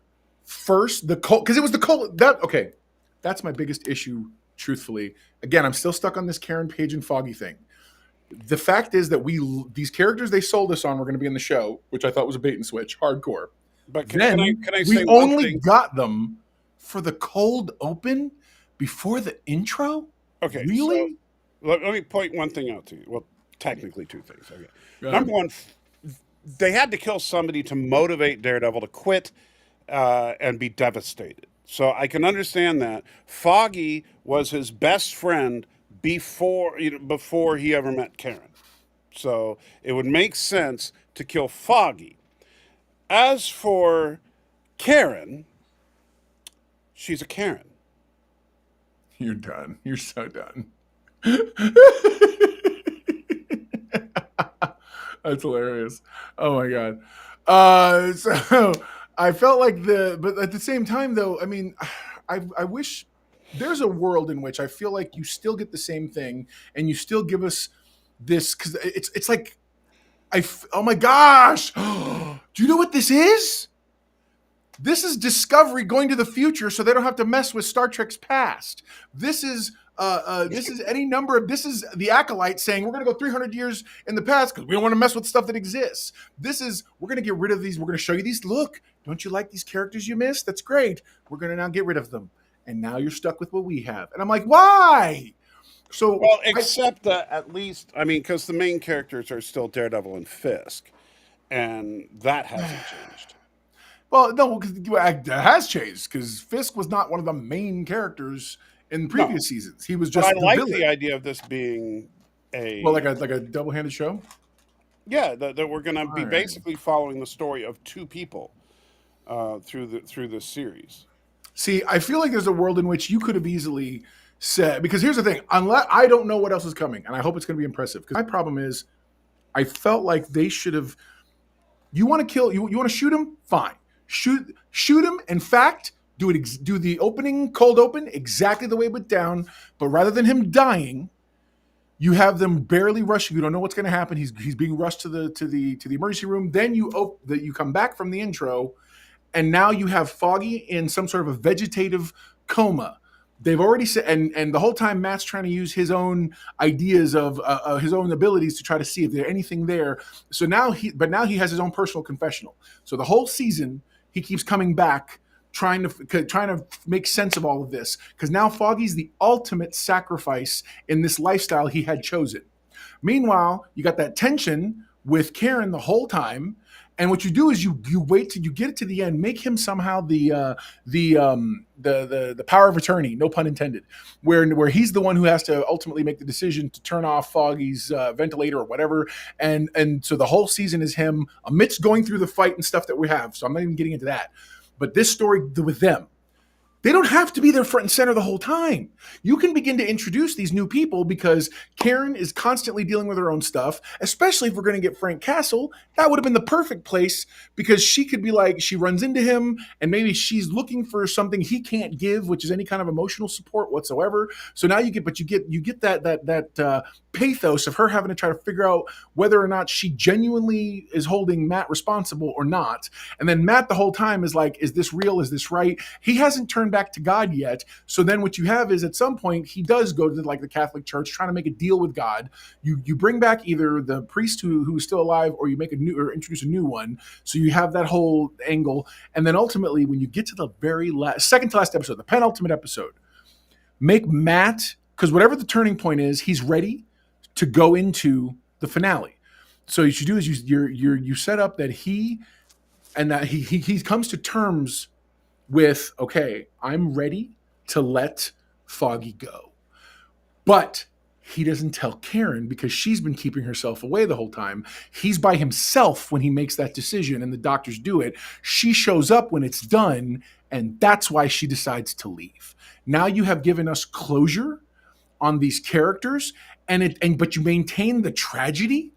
cult, because it was the cult okay. That's my biggest issue, truthfully. Again, I'm still stuck on this Karen Page and Foggy thing. The fact is that these characters they sold us on were going to be in the show, which I thought was a bait and switch, hardcore. But Then can I say we one only thing? got them for the cold open before the intro. Okay, Really? So let me point one thing out to you. Well, technically 2 things. Okay. Go ahead. Number one, they had to kill somebody to motivate Daredevil to quit and be devastated. So I can understand that. Foggy was his best friend before he ever met Karen. So it would make sense to kill Foggy. As for Karen, she's a Karen. You're done. You're so done. That's hilarious. Oh my god. So I felt like but at the same time though, I mean, I wish there's a world in which I feel like you still get the same thing and you still give us this, because it's like oh my gosh. Do you know what this is? This is Discovery going to the future so they don't have to mess with Star Trek's past. This is any number of, this is the Acolyte saying we're going to go 300 years in the past because we don't want to mess with stuff that exists. This is, we're going to get rid of these. We're going to show you these. Look, don't you like these characters you missed? That's great. We're going to now get rid of them. And now you're stuck with what we have. And I'm like, why? So, Well, except that at least, I mean, because the main characters are still Daredevil and Fisk, and that hasn't changed. Well, no, it has changed because Fisk was not one of the main characters in previous seasons. He was just But I like villain. the idea of this being like a double-handed show. Yeah, that we're going to be Alright. basically following the story of 2 people through this series. See, I feel like there's a world in which you could have easily said, because here's the thing, unless I don't know what else is coming, and I hope it's going to be impressive. Because my problem is, I felt like they should have. You want to kill? You want to shoot him? Fine, shoot him. In fact, do the cold open exactly the way it went down. But rather than him dying, you have them barely rushing. You don't know what's going to happen. He's being rushed to the emergency room. Then you come back from the intro. And now you have Foggy in some sort of a vegetative coma. They've already said, and the whole time Matt's trying to use his own ideas of his own abilities to try to see if there's anything there. So now he has his own personal confessional. So the whole season he keeps coming back trying to make sense of all of this, because now Foggy's the ultimate sacrifice in this lifestyle he had chosen. Meanwhile, you got that tension with Karen the whole time, and what you do is you wait till you get it to the end, make him somehow the power of attorney, no pun intended, where he's the one who has to ultimately make the decision to turn off Foggy's ventilator or whatever, and so the whole season is him amidst going through the fight and stuff that we have. So I'm not even getting into that, but this story with them. They don't have to be there front and center the whole time. You can begin to introduce these new people because Karen is constantly dealing with her own stuff, especially if we're going to get Frank Castle. That would have been the perfect place because she could be like, she runs into him and maybe she's looking for something he can't give, which is any kind of emotional support whatsoever. So now you get that pathos of her having to try to figure out whether or not she genuinely is holding Matt responsible or not. And then Matt the whole time is like, is this real? Is this right? He hasn't turned back to God yet. So then what you have is at some point he does go to like the Catholic Church trying to make a deal with God. You bring back either the priest who's still alive, or you make a new or introduce a new one. So you have that whole angle. And then ultimately when you get to the very second to last episode, the penultimate episode, make Matt, because whatever the turning point is, he's ready to go into the finale. So what you do is you set up that he comes to terms with, okay, I'm ready to let Foggy go. But he doesn't tell Karen because she's been keeping herself away the whole time. He's by himself when he makes that decision and the doctors do it. She shows up when it's done, and that's why she decides to leave. Now you have given us closure on these characters, but you maintain the tragedy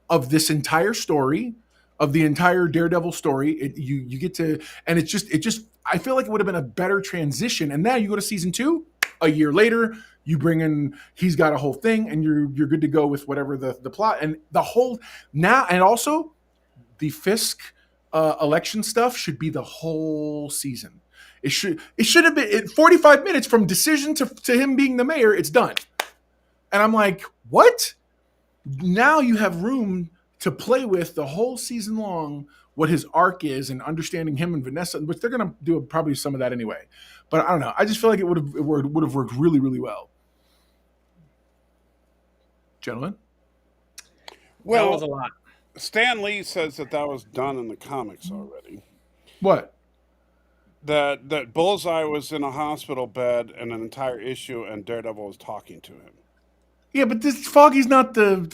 of this entire story, of the entire Daredevil story. You get to, and it just I feel like it would have been a better transition. And now you go to season 2, a year later, you bring in, he's got a whole thing, and you're good to go with whatever the plot and the whole now. And also the Fisk election stuff should be the whole season. It should have been 45 minutes from decision to him being the mayor. It's done. And I'm like, what? Now you have room to play with the whole season long, what his arc is, and understanding him and Vanessa, which they're going to do probably some of that anyway. But I don't know. I just feel like it would have worked really, really well. Gentlemen? Well, that was a lot. Stan Lee says that was done in the comics already. What? That Bullseye was in a hospital bed and an entire issue, and Daredevil was talking to him. Yeah, but Foggy's not the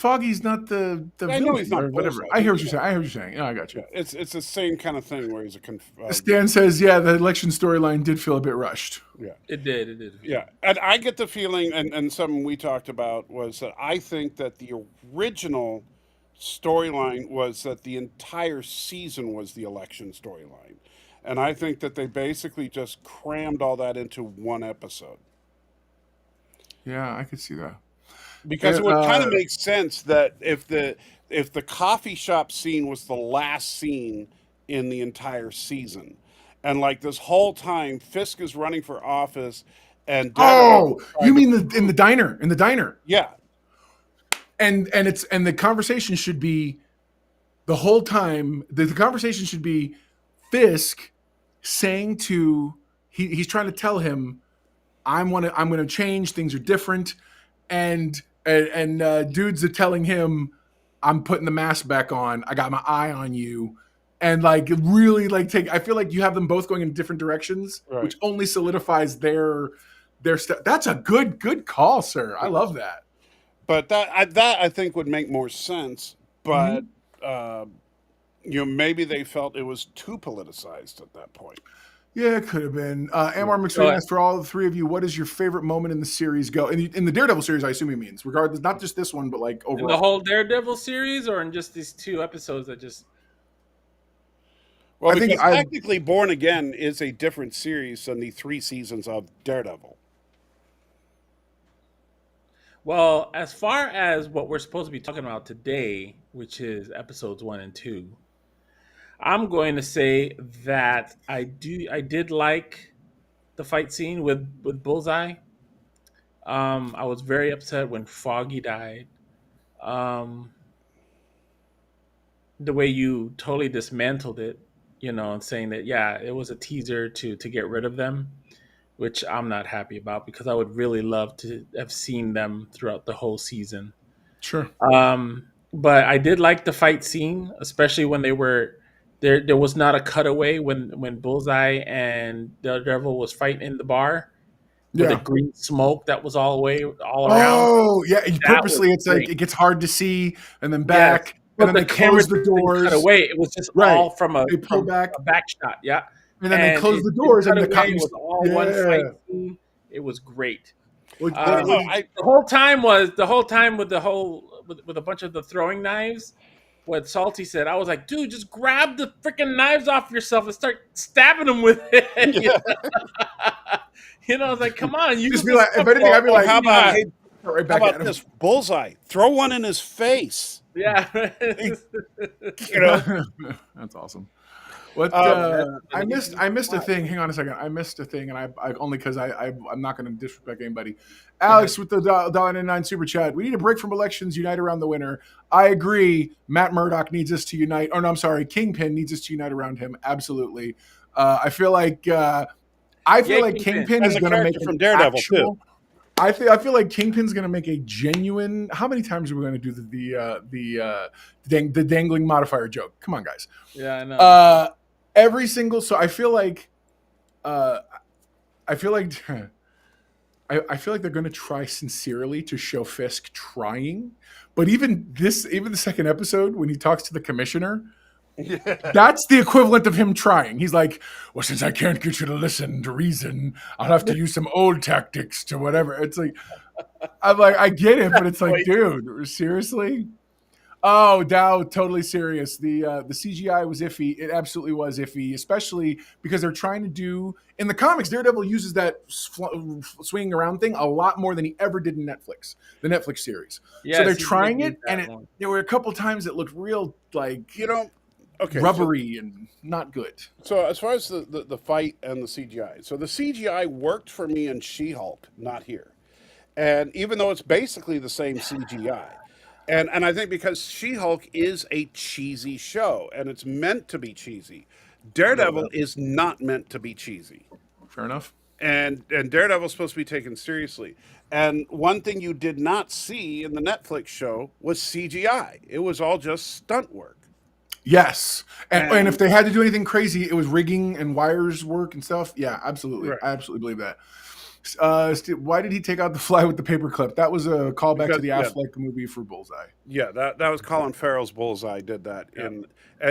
I know he's not whatever. Bullseye. I hear what you're saying. Yeah, I got you. Yeah, it's the same kind of thing where he's a Stan says, yeah, the election storyline did feel a bit rushed. yeah. It did. Yeah, and I get the feeling, and something we talked about was that I think that the original storyline was that the entire season was the election storyline. And I think that they basically just crammed all that into one episode. Yeah, I could see that. Because it would kind of make sense that if the coffee shop scene was the last scene in the entire season, and like this whole time Fisk is running for office, and you mean in the diner? Yeah, and the conversation should be the whole time. The conversation should be Fisk saying to he's trying to tell him, I'm going to change. Things are different, and dudes are telling him, I'm putting the mask back on. I got my eye on you. And like really like I feel like you have them both going in different directions, right, which only solidifies their stuff. That's a good call, sir. I love that. But that I think would make more sense. But maybe they felt it was too politicized at that point. Yeah, it could have been. Amar McSween asked, for all the three of you, what is your favorite moment in the series? Go in the Daredevil series, I assume he means, regardless, not just this one, but like overall. In the whole Daredevil series, or in just these 2 episodes that just. Well, I think technically, Born Again is a different series than the 3 seasons of Daredevil. Well, as far as what we're supposed to be talking about today, which is episodes 1 and 2. I'm going to say that I did like the fight scene with Bullseye. I was very upset when Foggy died. The way you totally dismantled it and saying that it was a teaser to get rid of them, which I'm not happy about because I would really love to have seen them throughout the whole season. Sure. But I did like the fight scene, especially when they were there. There was not a cutaway when Bullseye and Daredevil was fighting in the bar with the green smoke that was all around. Oh, yeah. That Purposely, was it's great. like it gets hard to see, and then back, but and then the they camera close the doors. didn't cut away. It was just all from They pull back. a back shot. Yeah. And then they close the doors, and the cutaway. It cops. was all one fight scene. It was great. I The whole time with a bunch of the throwing knives. What Salty said, I was like, dude, just grab the freaking knives off yourself and start stabbing them with it. I was like, come on, you Just be like, if anything, I'd be like, how about, right how back about at him. this Bullseye? Throw one in his face. Yeah. That's awesome. What I missed a thing. Hang on a second. I missed a thing, and I only because I'm not going to disrespect anybody. Alex with the $1.99 super chat. We need a break from elections. Unite around the winner. I agree. Matt Murdock needs us to unite. Oh no, I'm sorry. Kingpin needs us to unite around him. Absolutely. I feel like Kingpin is going to make from Daredevil too. I feel like Kingpin's going to make a genuine. How many times are we going to do the dangling modifier joke? Come on, guys. Yeah, I know. Every single. So I feel like they're going to try sincerely to show Fisk trying, but even the second episode when he talks to the commissioner. Yeah. That's the equivalent of him trying. He's like, well, since I can't get you to listen, to reason, I'll have to use some old tactics to whatever. It's like, I'm like, I get it, but it's like, dude, seriously? Oh, Dow, totally serious. The CGI was iffy. It absolutely was iffy, especially because they're trying to do, in the comics, Daredevil uses that swinging around thing a lot more than he ever did in the Netflix series. Yes, so they're trying it, and there were a couple times it looked real, like, rubbery and not good. So as far as the fight and the CGI, so the CGI worked for me in She-Hulk, not here. And even though it's basically the same CGI. And I think because She-Hulk is a cheesy show, and it's meant to be cheesy. Daredevil is not meant to be cheesy. Fair enough. And Daredevil's supposed to be taken seriously. And one thing you did not see in the Netflix show was CGI. It was all just stunt work. Yes. And if they had to do anything crazy, it was rigging and wires work and stuff. Yeah, absolutely. Right. I absolutely believe that. Why did he take out the fly with the paperclip? That was a callback to the Affleck movie for Bullseye. Yeah, that was Colin Farrell's Bullseye did that.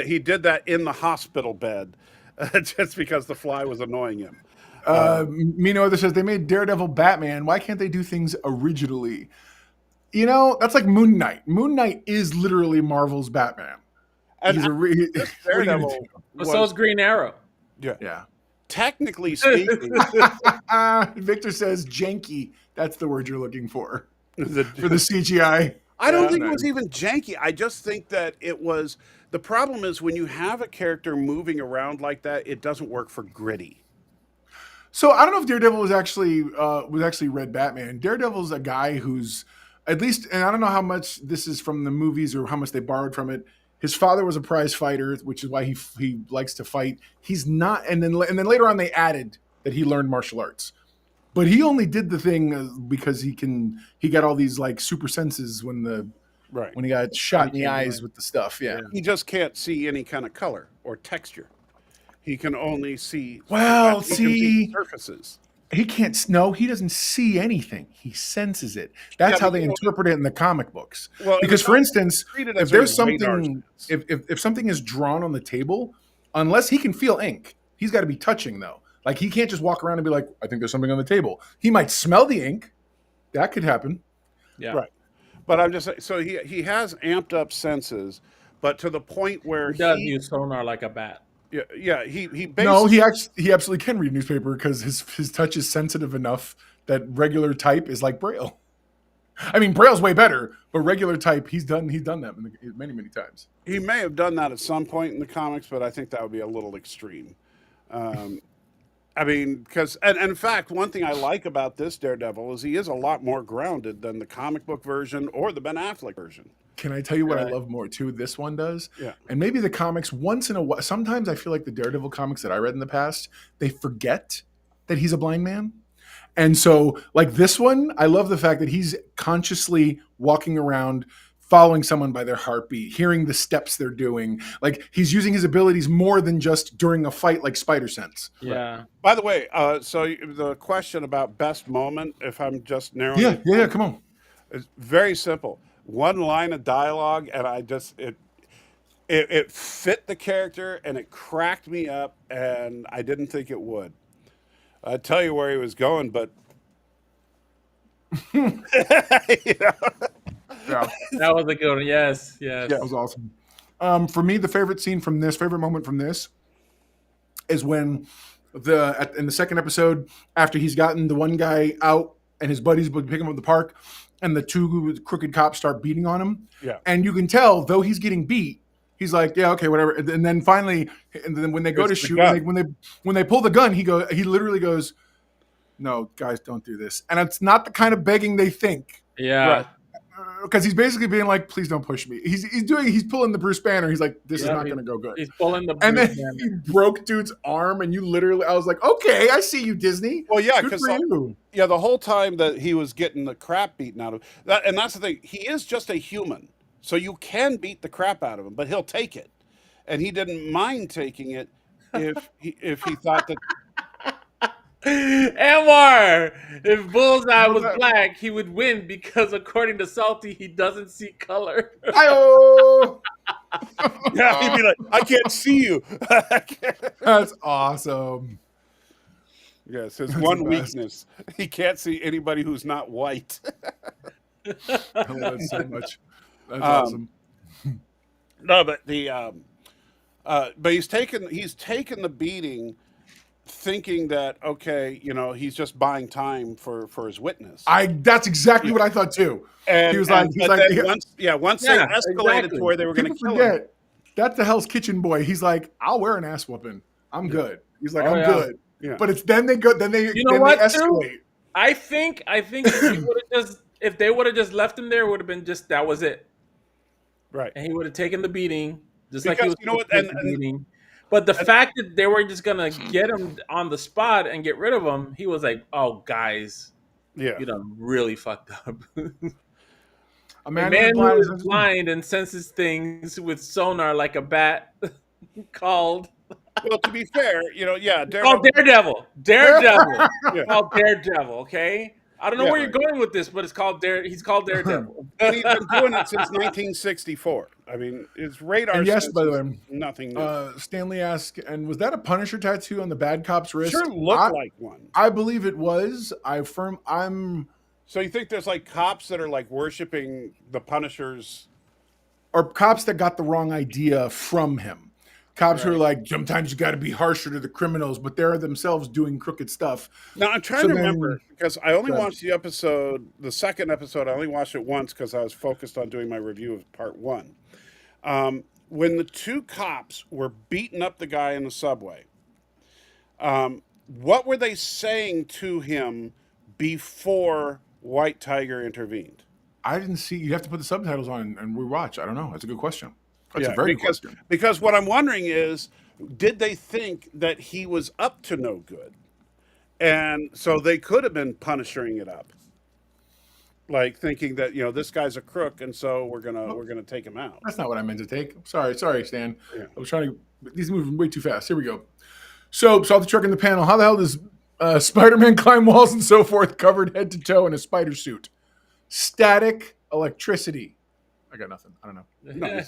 He did that in the hospital bed just because the fly was annoying him. Mino other says they made Daredevil Batman. Why can't they do things originally? That's like Moon Knight. Moon Knight is literally Marvel's Batman. And Daredevil. So is Green Arrow. Yeah. Technically speaking, Victor says janky. That's the word you're looking for the CGI. I don't think it was even janky. I just think that it was. The problem is when you have a character moving around like that, it doesn't work for gritty. So I don't know if Daredevil was actually Red Batman. Daredevil's a guy who's at least, and I don't know how much this is from the movies or how much they borrowed from it. His father was a prize fighter, which is why he likes to fight. He's not, and then later on they added that he learned martial arts, but he only did the thing because he got all these like super senses when he got shot in the eyes with the stuff. Yeah, he just can't see any kind of color or texture. He can only see surfaces. He can't. No, he doesn't see anything. He senses it. That's how they interpret it in the comic books. Well, because, for instance, if there's something, if something is drawn on the table, unless he can feel ink, he's got to be touching though. Like he can't just walk around and be like, "I think there's something on the table." He might smell the ink. That could happen. Yeah, right. But I'm just saying. So he has amped up senses, but to the point where he does use sonar like a bat. Yeah. He absolutely can read newspaper because his touch is sensitive enough that regular type is like Braille. I mean, Braille's way better, but regular type, he's done that many times. He may have done that at some point in the comics, but I think that would be a little extreme. I mean, because and in fact, one thing I like about this Daredevil is he is a lot more grounded than the comic book version or the Ben Affleck version. Can I tell you what I Right. love more too? This one does. Yeah. And maybe the comics once in a while. Sometimes I feel like the Daredevil comics that I read in the past, they forget that he's a blind man. And so, like this one, I love the fact that he's consciously walking around, following someone by their heartbeat, hearing the steps they're doing. Like he's using his abilities more than just during a fight, like spider sense. Yeah. By the way, so the question about best moment, if I'm just narrowing Yeah, it yeah, down, come on. it's very simple. One line of dialogue, and I just it fit the character, and it cracked me up, and I didn't think it would. I'd tell you where he was going, but you know, Yeah, That was a good one. Yes. Yes. that was awesome. For me, the favorite moment from this is when in the second episode, after he's gotten the one guy out and his buddies would pick him up at the park, and the two crooked cops start beating on him. Yeah. And you can tell, though he's getting beat, he's like, yeah, okay, whatever. And then finally, and then when they go It's to the shoot, gun. when they pull the gun, he literally goes, no, guys, don't do this. And it's not the kind of begging they think. Yeah. Right. Because he's basically being like, please don't push me. He's pulling the Bruce Banner. He's like, this is not going to go good. He's pulling the And then Bruce Banner. he broke dude's arm, and I was like, okay, I see you, Disney. Well, yeah, Good because for you. yeah, the whole time that he was getting the crap beaten out of that, and that's the thing. He is just a human, so you can beat the crap out of him, but he'll take it, and he didn't mind taking it if he thought that. Amar, if Bullseye was Bullseye- black, he would win because according to Salty, he doesn't see color. Ayo! Yeah, he'd be like, "I can't see you." That's awesome. Yes, his That's one the best. weakness: he can't see anybody who's not white. I love that so much. That's awesome. No, but but he's taken the beating, thinking that okay, you know, he's just buying time for his witness. That's exactly what I thought too. And he was like, but then once they escalated exactly. to where they were going to people kill him. forget that's the Hell's Kitchen boy. He's like, I'll wear an ass whooping. I'm good. He's like, Oh, I'm yeah. good. Yeah. But it's then they know then what, they too? escalate. I think if they would have just left him there, it would have been just that was it, Right. and he would have taken the beating just like Because he was you know what, supposed to take the beating. But the fact that they were just gonna get him on the spot and get rid of him, he was like, "Oh, guys, Yeah. you done really fucked up." A A man, man who's who blind is is- blind and senses things with sonar like a bat called Well, to be fair, you know, yeah, Daredevil. Daredevil. Yeah. Called Daredevil, okay? I don't know Yeah. where you're going with this, but it's called he's called Daredevil. and he's been doing it since 1964. I mean, his radar. And yes, sense by the is way, nothing new. Stanley asked, and was that a Punisher tattoo on the bad cop's wrist? Sure looked like one. I believe it was. I'm So you think there's like cops that are like worshiping the Punishers? or cops that got the wrong idea from him. Cops who are like, sometimes you got to be harsher to the criminals, but they're themselves doing crooked stuff. Now I'm trying So to then- remember because I only Go ahead. watched the second episode. I only watched it once because I was focused on doing my review of part one. When the two cops were beating up the guy in the subway, what were they saying to him before White Tiger intervened? I didn't see. You have to put the subtitles on and rewatch. I don't know. That's a good question. That's a very good because, question. because what I'm wondering is, did they think that he was up to no good, and so they could have been punishing it up, like thinking that this guy's a crook, and so we're gonna take him out. That's not what I meant to take. Sorry, Stan. Yeah. I was trying to. These are moving way too fast. Here we go. So, Salty Truck in the panel. How the hell does Spider-Man climb walls and so forth, covered head to toe in a spider suit? Static electricity. I got nothing. I don't know. No,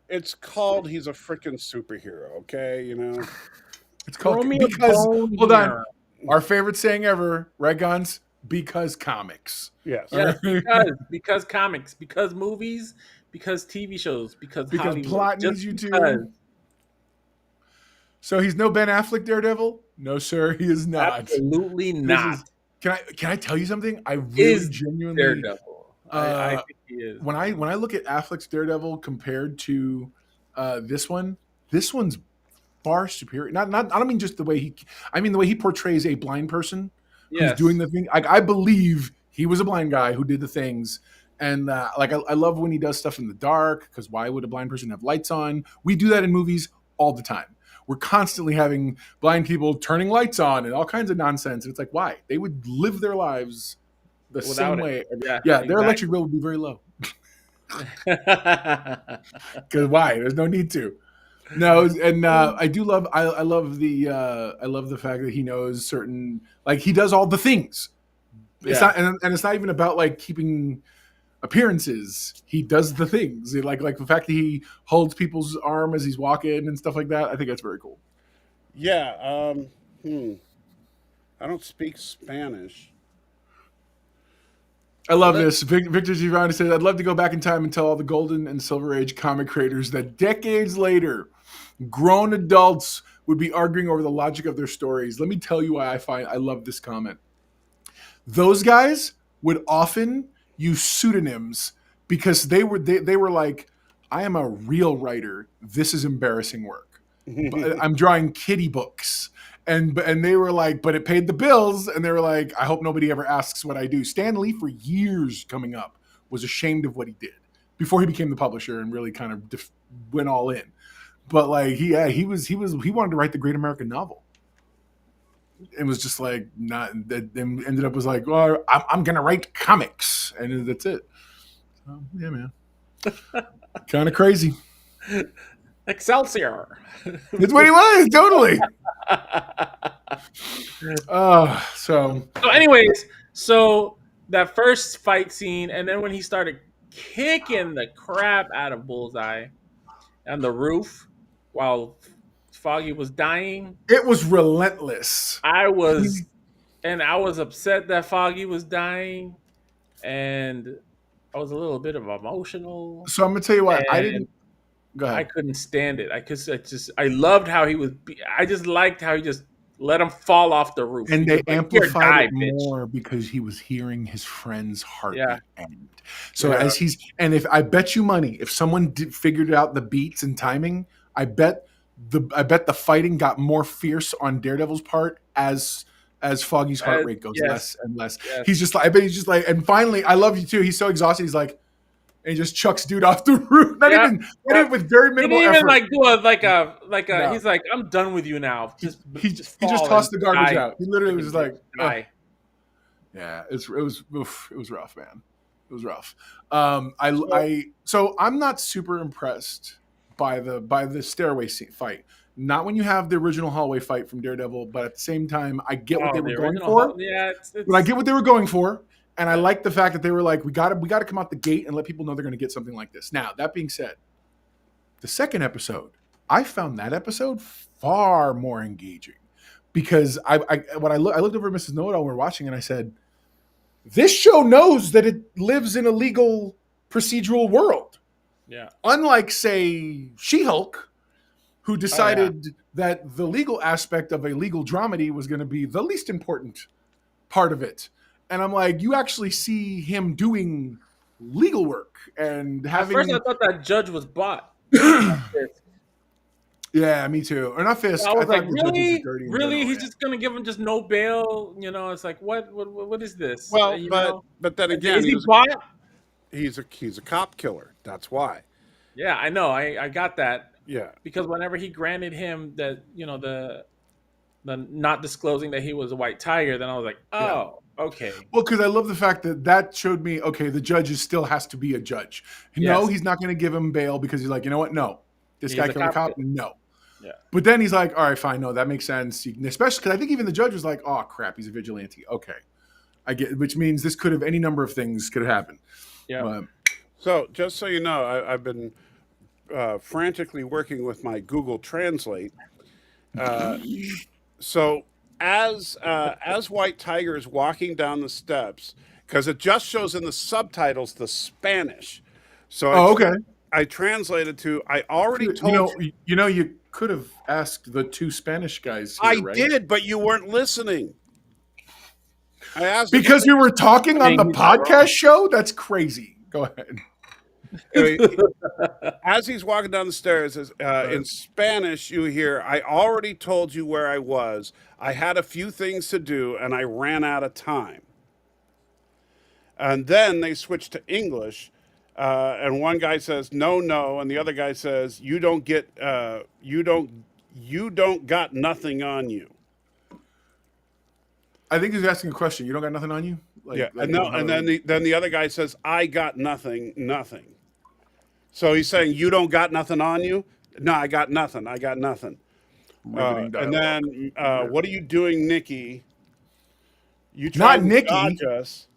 it's called he's a freaking superhero. Okay, It's called Throw me a because. bone Hold on. here. Our favorite saying ever, right, Guns? Because comics. yes. Yes, because comics, because movies, because TV shows, because Hollywood. plot Just needs you to. because. So he's no Ben Affleck Daredevil? No, sir, he is not. Absolutely This not. is- Can I tell you something? I really Is genuinely Daredevil. I think he is. when I look at Affleck's Daredevil compared to this one's far superior. Not I don't mean just the way I mean the way he portrays a blind person who's doing the thing. I believe he was a blind guy who did the things. And like I love when he does stuff in the dark, because why would a blind person have lights on? We do that in movies all the time. We're constantly having blind people turning lights on and all kinds of nonsense. And it's like, why? They would live their lives the same way. Yeah, exactly. Their electric bill would be very low. Because why? There's no need to. No, and I do love. I love the fact that he knows certain, like he does all the things. It's not, and it's not even about like keeping appearances. He does the things, like the fact that he holds people's arm as he's walking and stuff like that. I think that's very cool. Yeah. I don't speak Spanish. I love this. Victor Giovanni says, I'd love to go back in time and tell all the golden and silver age comic creators that decades later, grown adults would be arguing over the logic of their stories. Let me tell you why I love this comment. Those guys would often use pseudonyms because they were like, I am a real writer. This is embarrassing work. I'm drawing kiddie books. And they were like, but it paid the bills. And they were like, I hope nobody ever asks what I do. Stan Lee, for years coming up, was ashamed of what he did before he became the publisher and really kind of went all in. But like, he wanted to write the great American novel. It was just like not that. Ended up was like, well, I'm gonna write comics, and that's it. So, yeah, man, kind of crazy. Excelsior. That's what he was, totally. So anyways, so that first fight scene, and then when he started kicking the crap out of Bullseye on the roof while Foggy was dying, it was relentless. I was upset that Foggy was dying, and I was a little bit of emotional. So I'm gonna tell you what, I didn't. Go ahead. I couldn't stand it. I loved how he was. I just liked how he just let him fall off the roof. And they amplified it more because he was hearing his friend's heartbeat end. So as if I bet you money, if someone figured out the beats and timing, I bet the fighting got more fierce on Daredevil's part as Foggy's heart rate goes less and less. Yes. He's just like, and finally, I love you too. He's so exhausted. He's like, and he just chucks dude off the roof. Not even with very minimal effort. He didn't even do no. He's like, I'm done with you now. He just tossed the garbage out. He literally was like, yeah, it was rough, man. It was rough. So I'm not super impressed by the stairway fight. Not when you have the original hallway fight from Daredevil, but at the same time, I get what they were going for. But I get what they were going for. And I like the fact that they were like, we got to come out the gate and let people know they're going to get something like this. Now, that being said, the second episode, I found that episode far more engaging because I looked over at Mrs. Know-It-All when we were watching and I said, this show knows that it lives in a legal procedural world. Yeah. Unlike, say, She-Hulk, who decided that the legal aspect of a legal dramedy was going to be the least important part of it. And I'm like, you actually see him doing legal work and having. At first, I thought that judge was bought. Yeah, me too. Or not Fisk. I was like, really? He's just gonna give him just no bail? You know, it's like, what is this? Well, but then again, he's a cop killer. That's why. Yeah, I know. I got that. Yeah, because whenever he granted him that, the not disclosing that he was a white tiger, then I was like, oh. Okay. Well, because I love the fact that showed me, okay, the judge still has to be a judge. No, he's not going to give him bail because he's like, you know what? No. This guy killed a cop? No. Yeah. But then he's like, all right, fine. No, that makes sense. Especially because I think even the judge was like, oh, crap, he's a vigilante. Okay. I get, which means this could have, any number of things could have happened. Yeah. So just so you know, I've been frantically working with my Google Translate. So as White Tiger is walking down the steps, because it just shows in the subtitles the Spanish. So okay. I translated to. I already told you. You could have asked the two Spanish guys. Here, I did, but you weren't listening. I asked because we were talking on the podcast show. That's crazy. Go ahead. As he's walking down the stairs, in Spanish, you hear, "I already told you where I was. I had a few things to do, and I ran out of time." And then they switch to English, and one guy says, "No, no," and the other guy says, "You don't get, you don't got nothing on you." I think he's asking a question. You don't got nothing on you? And then the other guy says, "I got nothing. So he's saying, "You don't got nothing on you?" No, I got nothing. And then, "What are you doing, Nikki? You tried to dodge us."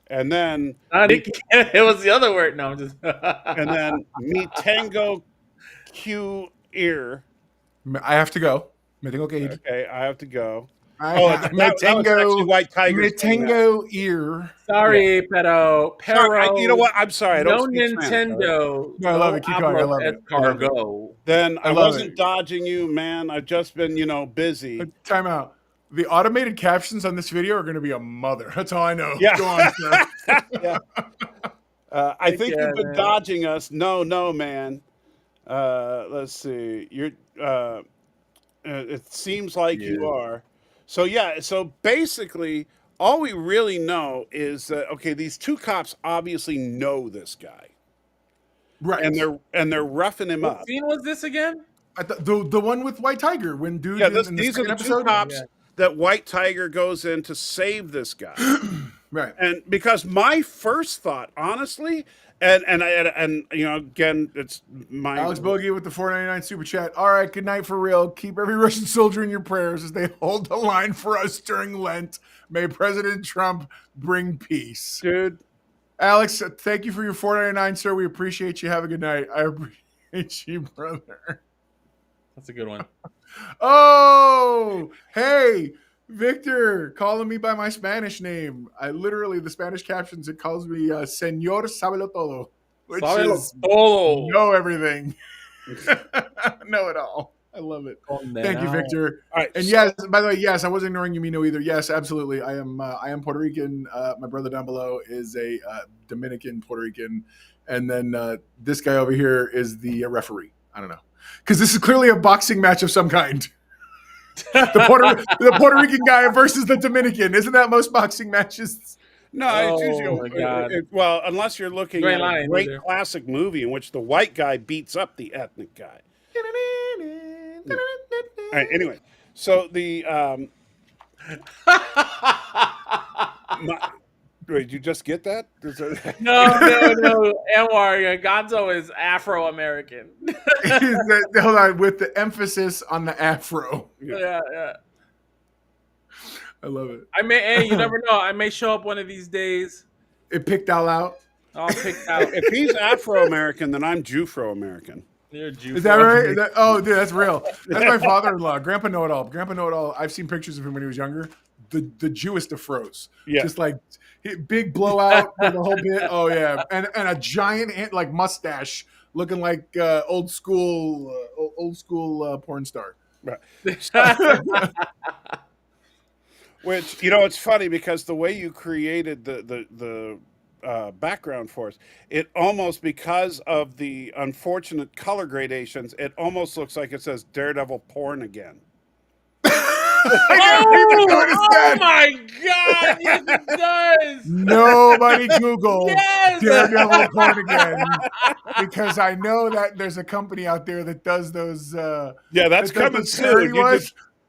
And then Nikki. It was the other word. No, I'm just. And then me tango Q ear. I have to go. Me tengo que ir. Okay, I have to go. That was actually White Tiger. Me tengo ear. Sorry, pero Sorry, you know what? I'm sorry. I no don't speak Nintendo. No, I love it. Keep going. I love it. Cargo. Then I love wasn't it. dodging you, man. I've just been, busy. Time out. The automated captions on this video are going to be a mother. That's all I know. Yeah. Go on, sir. Yeah. I think you've been dodging us. No, man. Let's see. You're. It seems like you are. So basically, all we really know is that these two cops obviously know this guy, Right. and they're roughing him up. What scene was this again? The one with White Tiger when dude. Yeah, in these the are the episode? two cops that White Tiger goes in to save this guy. Right. And because my first thought, honestly, and again, it's my Alex Bogey with the $4.99 super chat. All right, good night for real. Keep every Russian soldier in your prayers as they hold the line for us during Lent. May President Trump bring peace. dude. Alex, thank you for your $4.99, sir. We appreciate you. Have a good night. I appreciate you, brother. That's a good one. Oh, hey, Victor, calling me by my Spanish name. The Spanish captions, it calls me Señor Sabelo Todo, which is know everything. Know it all. I love it. Thank you, Victor. All right, And yes, by the way, yes, I wasn't ignoring you, Mino, either. Yes, absolutely. I am Puerto Rican. My brother down below is a Dominican Puerto Rican. And then this guy over here is the referee. I don't know. Because this is clearly a boxing match of some kind. The Puerto Rican guy versus the Dominican. Isn't that most boxing matches? No, it's usually well, unless you're looking at a great classic movie in which the white guy beats up the ethnic guy. All right, anyway, so the wait, you just get that? No. Anwar, Gonzo is Afro-American. Hold on, with the emphasis on the afro. Yeah. I love it. You never know. I may show up one of these days. It picked all out. All picked out. If he's Afro-American, then I'm Jufro-American. You're Jew. Is that right? Oh, dude, that's real. That's my father-in-law, Grandpa Know-It-All. Grandpa Know-It-All. I've seen pictures of him when he was younger. The Jewest of froze. Yeah. Just like big blowout for the whole bit. Oh yeah, and a giant like mustache, looking like old school porn star. Right. Which it's funny because the way you created the background for us, it almost, because of the unfortunate color gradations, it almost looks like it says Daredevil porn again. Oh my God! Yes, it does. Nobody Google Daredevil porn again, because I know that there's a company out there that does those. That's coming soon.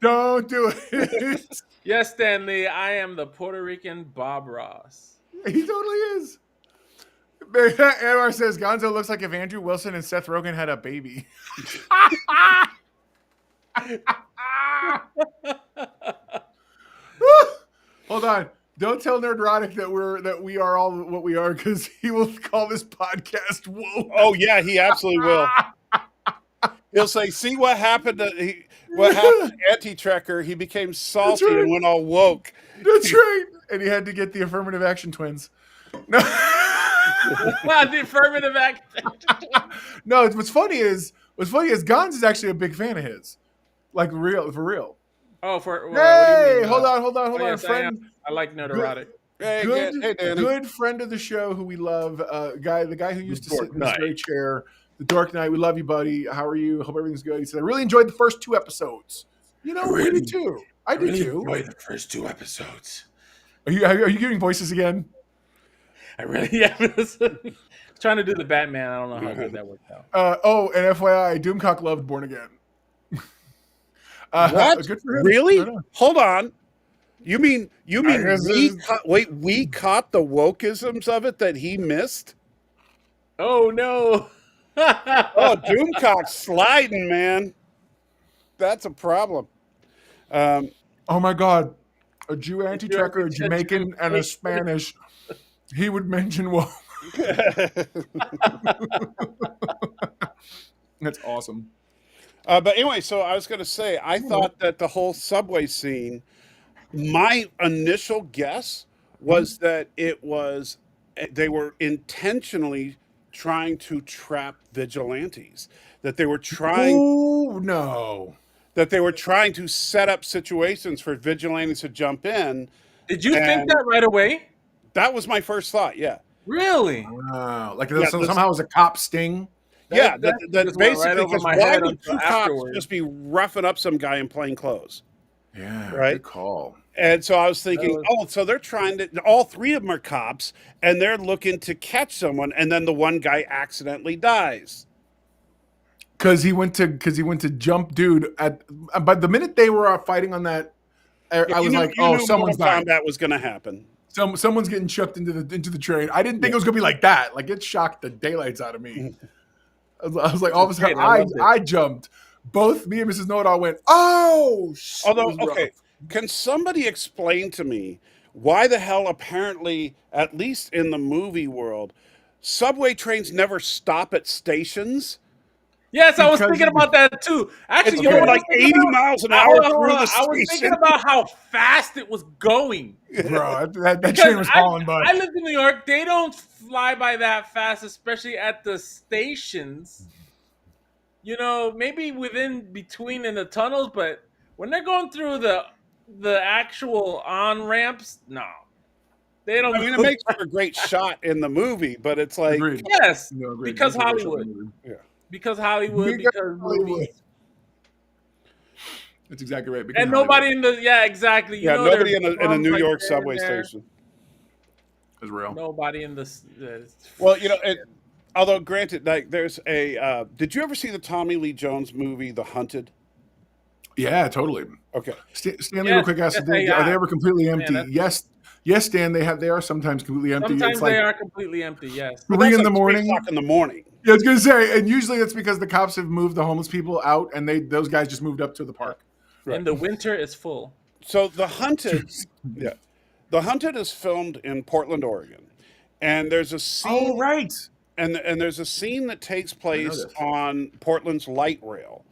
Don't do it. Yes, Stanley, I am the Puerto Rican Bob Ross. He totally is. Anwar says Gonzo looks like if Andrew Wilson and Seth Rogen had a baby. Hold on. Don't tell Nerdrotic that we are all what we are, because he will call this podcast woke. Oh yeah, he absolutely will. He'll say, "See what happened to Anti-Trekker? He became salty and went all woke." That's right. And he had to get the affirmative action twins. No. The affirmative action. No, what's funny is Gonz is actually a big fan of his. Like for real. Oh, Hey, hold on, yes, friend. I like Nerdrotic. Hey, Good, Danny. good friend of the show who we love. The guy who used to sit Dork in this Knight. very chair. The Dork Knight. We love you, buddy. How are you? Hope everything's good. He said, I really enjoyed the first 2 episodes. You know, we did too. I did too. enjoyed the first 2 episodes. Are you giving voices again? I really am. Trying to do the Batman. I don't know how good that worked out. And FYI, Doomcock loved Born Again. What? Good for him. Really? I know. Hold on. You mean guess we caught the wokeisms of it that he missed? Oh no! Oh, Doomcock's sliding, man. That's a problem. Oh my God. A Jew anti-trucker, a anti-trucker, Jamaican, and a Spanish. He would mention woke. That's awesome. But anyway, so I was going to say, I thought that the whole subway scene, my initial guess was that they were intentionally trying to trap vigilantes, that they were trying to set up situations for vigilantes to jump in. Did you think that right away? That was my first thought, yeah. Really? Wow. Like somehow it was a cop sting. That just went basically, right over because my why head would 2 until cops afterwards. just be roughing up some guy in plain clothes? Yeah, Right? good call. And so I was thinking, so they're trying to, all 3 of them are cops, and they're looking to catch someone, and then the one guy accidentally dies. Because he went to jump dude but the minute they were fighting on that, I was like, oh, someone's dying. That was going to happen. Someone's getting chucked into the train. I didn't think it was gonna be like that. Like it shocked the daylights out of me. I was like, all of a sudden, I jumped. Both me and Mrs. Know-It-All went, oh. Although, okay, can somebody explain to me why the hell apparently, at least in the movie world, subway trains never stop at stations? Yes, I was thinking about that too. Actually, It's you know going what I like was thinking 80 about? miles an hour through the I was station. thinking about how fast it was going. Bro, that train was hauling butt. I lived in New York. They don't fly by that fast, especially at the stations. You know, maybe between in the tunnels, but when they're going through the actual on ramps, no, they don't. I mean, it makes for a great shot in the movie, but it's like, Agreed. Yes, No, agreed. because That's a great Hollywood. shot in the movie. yeah. Because Hollywood. Because Because Hollywood. movies. That's exactly right. Because And nobody in the exactly. You know nobody in there's a New like York there subway and there. station. is real. Nobody in the. Well, although granted, like there's a. Did you ever see the Tommy Lee Jones movie, The Hunted? Yeah, totally. Okay. Stanley, Yes, real quick, asked, yes, are they ever completely empty? that's- Yes, Stan. They are sometimes completely empty. Sometimes It's like they are completely empty. Yes. 3 in the That's like 3 morning. o'clock in the morning. Yeah, I was gonna say, and usually it's because the cops have moved the homeless people out, and those guys just moved up to the park. In the winter, it's full. So The Hunted, The Hunted is filmed in Portland, Oregon, and there's a scene. Oh, right. And there's a scene that takes place this. on Portland's light rail,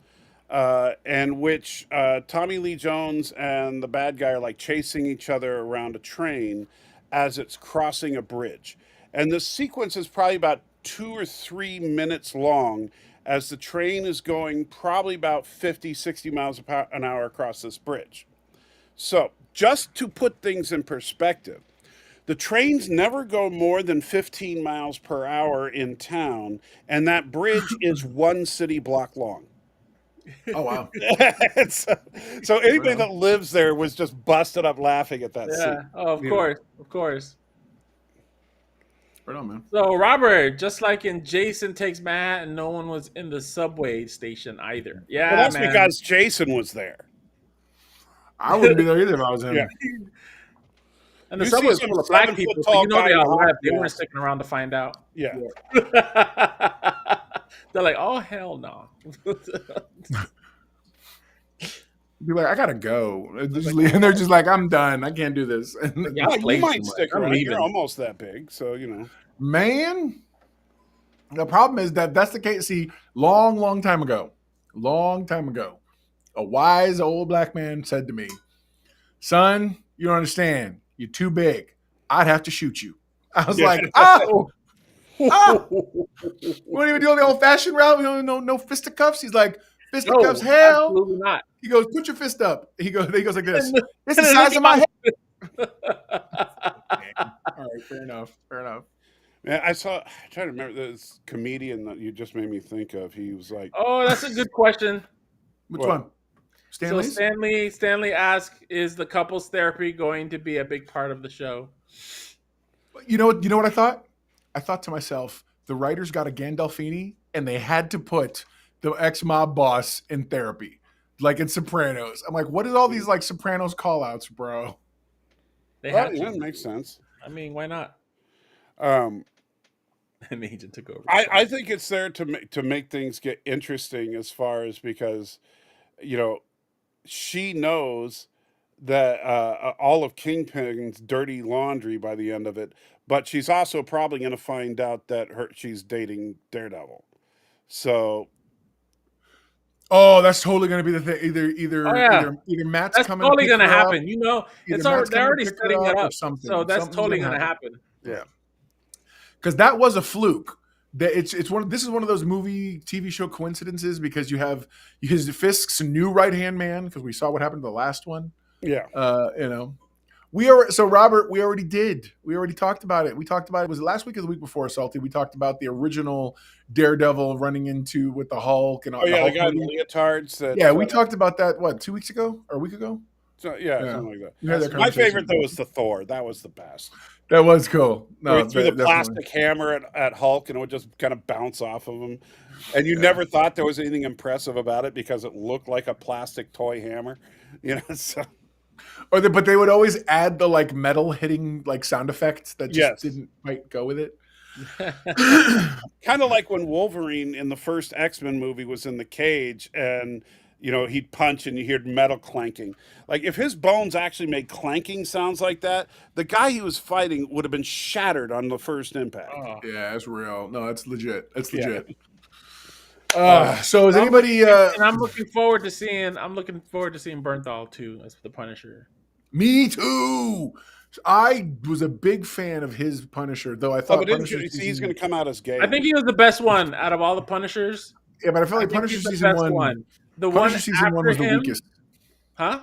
and which Tommy Lee Jones and the bad guy are like chasing each other around a train as it's crossing a bridge. And the sequence is probably about 2 or 3 minutes long as the train is going probably about 50, 60 miles an hour across this bridge. So just to put things in perspective, the trains never go more than 15 miles per hour in town, and that bridge is 1 city block long. Oh, wow. So anybody that lives there was just busted up laughing at that Yeah. scene. Oh, of course. Right on, man. So, Robert, just like in Jason Takes Manhattan, no one was in the subway station either. Yeah, Well, that's man. because Jason was there. I wouldn't be there either if I was him. Yeah. And the You subway was see full of some black 7-foot people, tall so you know guy they in a all left. They hot weren't dog. sticking around to find out. Yeah. They're like, oh, hell no. Be like, I gotta go. And they're just like, I'm done. I can't do this. Yeah. Well, played you too might much. stick I'm around. leaving. You're almost that big, so Man, the problem is that's the case. See, long time ago, a wise old black man said to me, son, you don't understand. You're too big. I'd have to shoot you. I was like, oh. We don't even do the old fashioned route. We don't no fisticuffs. He's like, fisticuffs, hell. Absolutely not. He goes, put your fist up. He goes like this. And It's the size of my head. Fair enough. Fair enough. Man, I'm trying to remember this comedian that you just made me think of. He was like, Oh, that's a good question. Which What? one? So Stanley's? Stanley asked, "Is the couples therapy going to be a big part of the show?" You know what I thought? I thought to myself, the writers got a Gandolfini and they had to put the ex-mob boss in therapy, like in Sopranos. I'm like, what is all these like Sopranos call-outs, bro? They well, had to. yeah, it makes sense. I mean, why not? Um, An agent took over. I think it's there to make things get interesting as far as because, you know, she knows that all of Kingpin's dirty laundry by the end of it, but she's also probably going to find out that she's dating Daredevil. So, Oh, that's totally going to be the thing. Either Matt's That's coming. totally going to happen. You know, Either it's Matt's they're coming already to pick her setting it up or up. something. So that's Something's totally gonna going to happen. Yeah, because that was a fluke. This is one of those movie TV show coincidences because you have Fisk's new right hand man because we saw what happened to the last one. yeah. Robert, we already talked about it. We talked about it. Was it last week or the week before, Salty? We talked about the original Daredevil running into with the Hulk and all. Oh yeah, the the guy in the leotards. That, yeah, we talked about that. What, 2 weeks ago or a week ago? So, yeah, something like that. We had that My favorite conversation. though was the Thor. That was the best. That was cool. Where No, he threw the definitely. plastic hammer at Hulk, and it would just kind of bounce off of him. And you never thought there was anything impressive about it because it looked like a plastic toy hammer. You know, so But they would always add the like metal hitting like sound effects that just Yes. didn't quite go with it. kind of like when Wolverine in the first X-Men movie was in the cage and you know he'd punch and you hear metal clanking. Like if his bones actually made clanking sounds like that, the guy he was fighting would have been shattered on the first impact. Oh. Yeah, that's real. No, that's legit. That's Yeah. legit. So is anybody? And I'm looking forward to seeing Bernthal too as the Punisher. Me too. I was a big fan of his Punisher, though I Oh, thought but didn't Punisher you see he's season, going to come out as gay? I think he was the best one out of all the Punishers. yeah, but I feel like I think Punisher he's the season best one. The Punisher one season one after was the him, weakest. huh?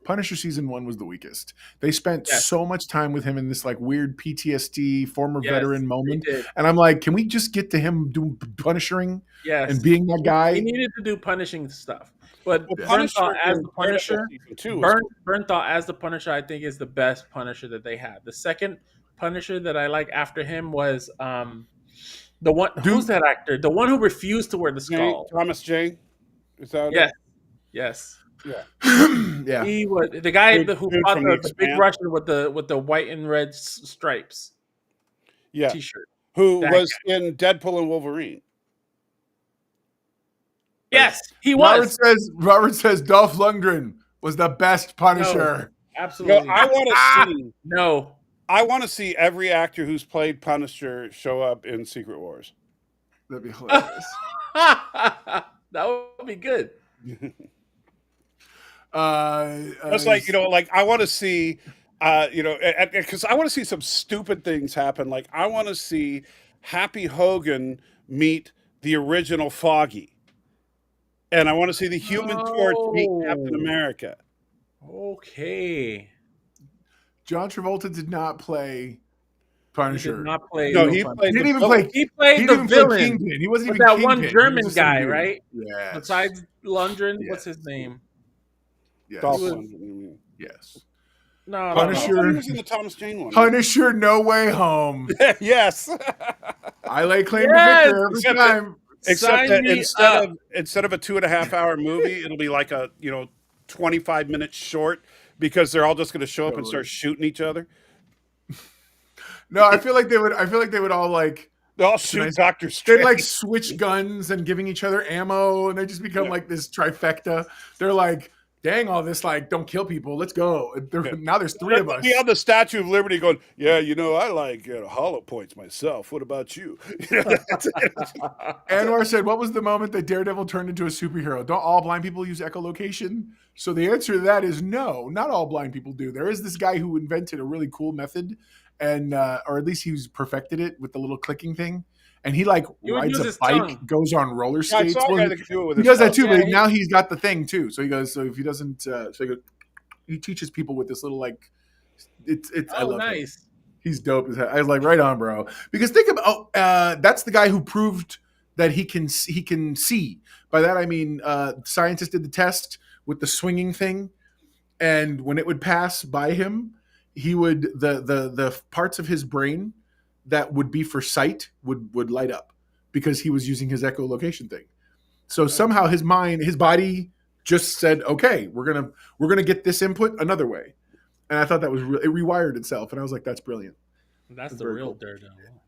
Punisher season one was the weakest. They spent Yes. so much time with him in this like weird PTSD former Yes, veteran they moment, did. and I'm like, can we just get to him doing Punishering Yes, and being that guy? he needed to do punishing stuff. But Well, Bernthal as in the Punisher, Daredevil season 2 was Bernthal as the Punisher, I think is the best Punisher that they had. The second Punisher that I like after him was the one. Who's that actor? The one who refused to wear the skull. Thomas Jane. Is that Yes, yes. Yeah, He was the guy Dude who from fought The the big Expanse. Russian with the white and red stripes Yeah. T-shirt. Who That was in Deadpool and Wolverine. Yes, he Robert was. says Dolph Lundgren was the best Punisher. No, Absolutely. I want to see. No. I want to see every actor who's played Punisher show up in Secret Wars. That'd be hilarious. That would be good. It's like like I want to see, because I want to see some stupid things happen. Like I want to see Happy Hogan meet the original Foggy, and I want to see the Human Torch meet Captain America. Okay. John Travolta did not play He Punisher. did not play. No, he He played. didn't the even villain. play. He played He the didn't play villain. Kingpin. He wasn't With even that Kingpin. one He was German just some guy, dude. right? Yes. Besides Lundgren, what's Yes. his name? Yes. Dolph was- Lundgren. Yes. No, Punisher. I thought he was in the Thomas Jane one. Punisher, No Way Home. Yes. I lay claim Yes! to victory every Except time. Except Sign that me instead of a 2.5 hour movie, it'll be like a 25 minutes short because they're all just going to show up and start shooting each other. No, I feel like they would all like They all shoot Doctor they'd Strange. like switch guns and giving each other ammo, and they just become like this trifecta. They're like, dang, all this like don't kill people. Let's go. Now there's three of us. We have the Statue of Liberty going, yeah, I like hollow points myself. What about you? Anwar said, what was the moment that Daredevil turned into a superhero? Don't all blind people use echolocation? So the answer to that is no, not all blind people do. There is this guy who invented a really cool method, and or at least he's perfected it with the little clicking thing. And he like He would rides use a his bike, tongue. goes on roller Yeah, I skates. saw a Well, guy that could do it with he his does that too, tongue. but Yeah, now he's got the thing too. So he goes, so if he doesn't, he teaches people with this little like, it's. I Oh, love him. nice. He's dope as hell. I was like, right on, bro. Because think about that's the guy who proved that he can see. By that I mean scientists did the test with the swinging thing, and when it would pass by him, he would the parts of his brain that would be for sight would light up because he was using his echolocation thing. So somehow his body just said, okay, we're gonna get this input another way. And I thought that was it rewired itself, and I was like, "That's brilliant." That's the real Daredevil.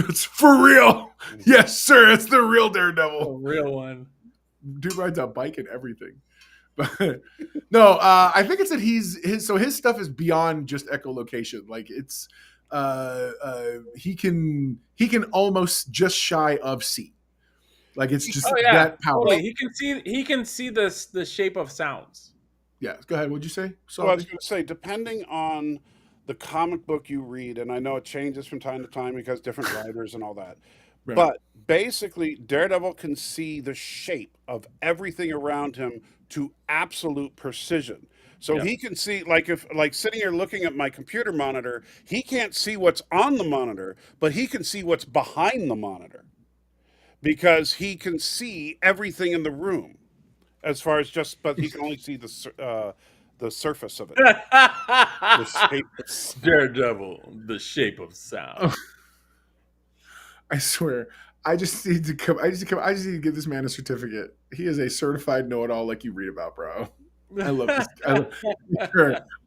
It's for real. Yes, sir. It's the real Daredevil. The real one. Dude rides a bike and everything. But no, I think it's that his stuff is beyond just echolocation. Like it's he can almost just shy of see. Like it's just that powerful. Totally. He can see the shape of sounds. Yeah, go ahead. What'd you say? Well, I was going to say, depending on the comic book you read, and I know it changes from time to time because different writers and all that, Right. but basically, Daredevil can see the shape of everything around him to absolute precision. So he can see, like sitting here looking at my computer monitor, he can't see what's on the monitor, but he can see what's behind the monitor because he can see everything in the room. As far as but he can only see the surface of it. The shape of Daredevil, the shape of sound. I swear, I just need to give this man a certificate. He is a certified know-it-all, like you read about, bro. I love this. I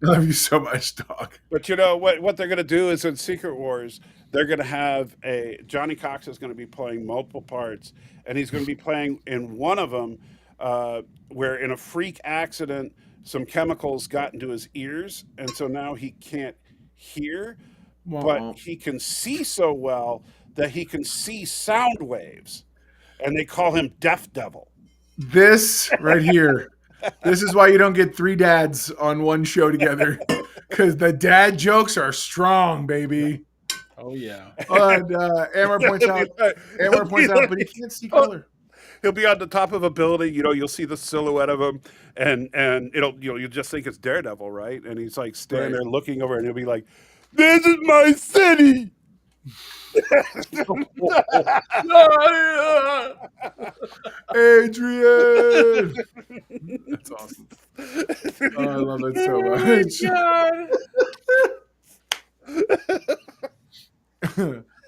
love you so much, dog. But you know what they're going to do is in Secret Wars, they're going to have Johnny Cox is going to be playing multiple parts, and he's going to be playing in one of them. Where in a freak accident, some chemicals got into his ears, and so now he can't hear, but he can see so well that he can see sound waves, and they call him Deaf Devil. This right here, this is why you don't get three dads on one show together, because the dad jokes are strong, baby. Oh yeah. And Amber points out, but he can't see color. He'll be on the top of a building, you'll see the silhouette of him, and you'll just think it's Daredevil, right? And he's like standing there looking over, and he'll be like, "This is my city." Adrian, that's awesome. Oh, I love it so much.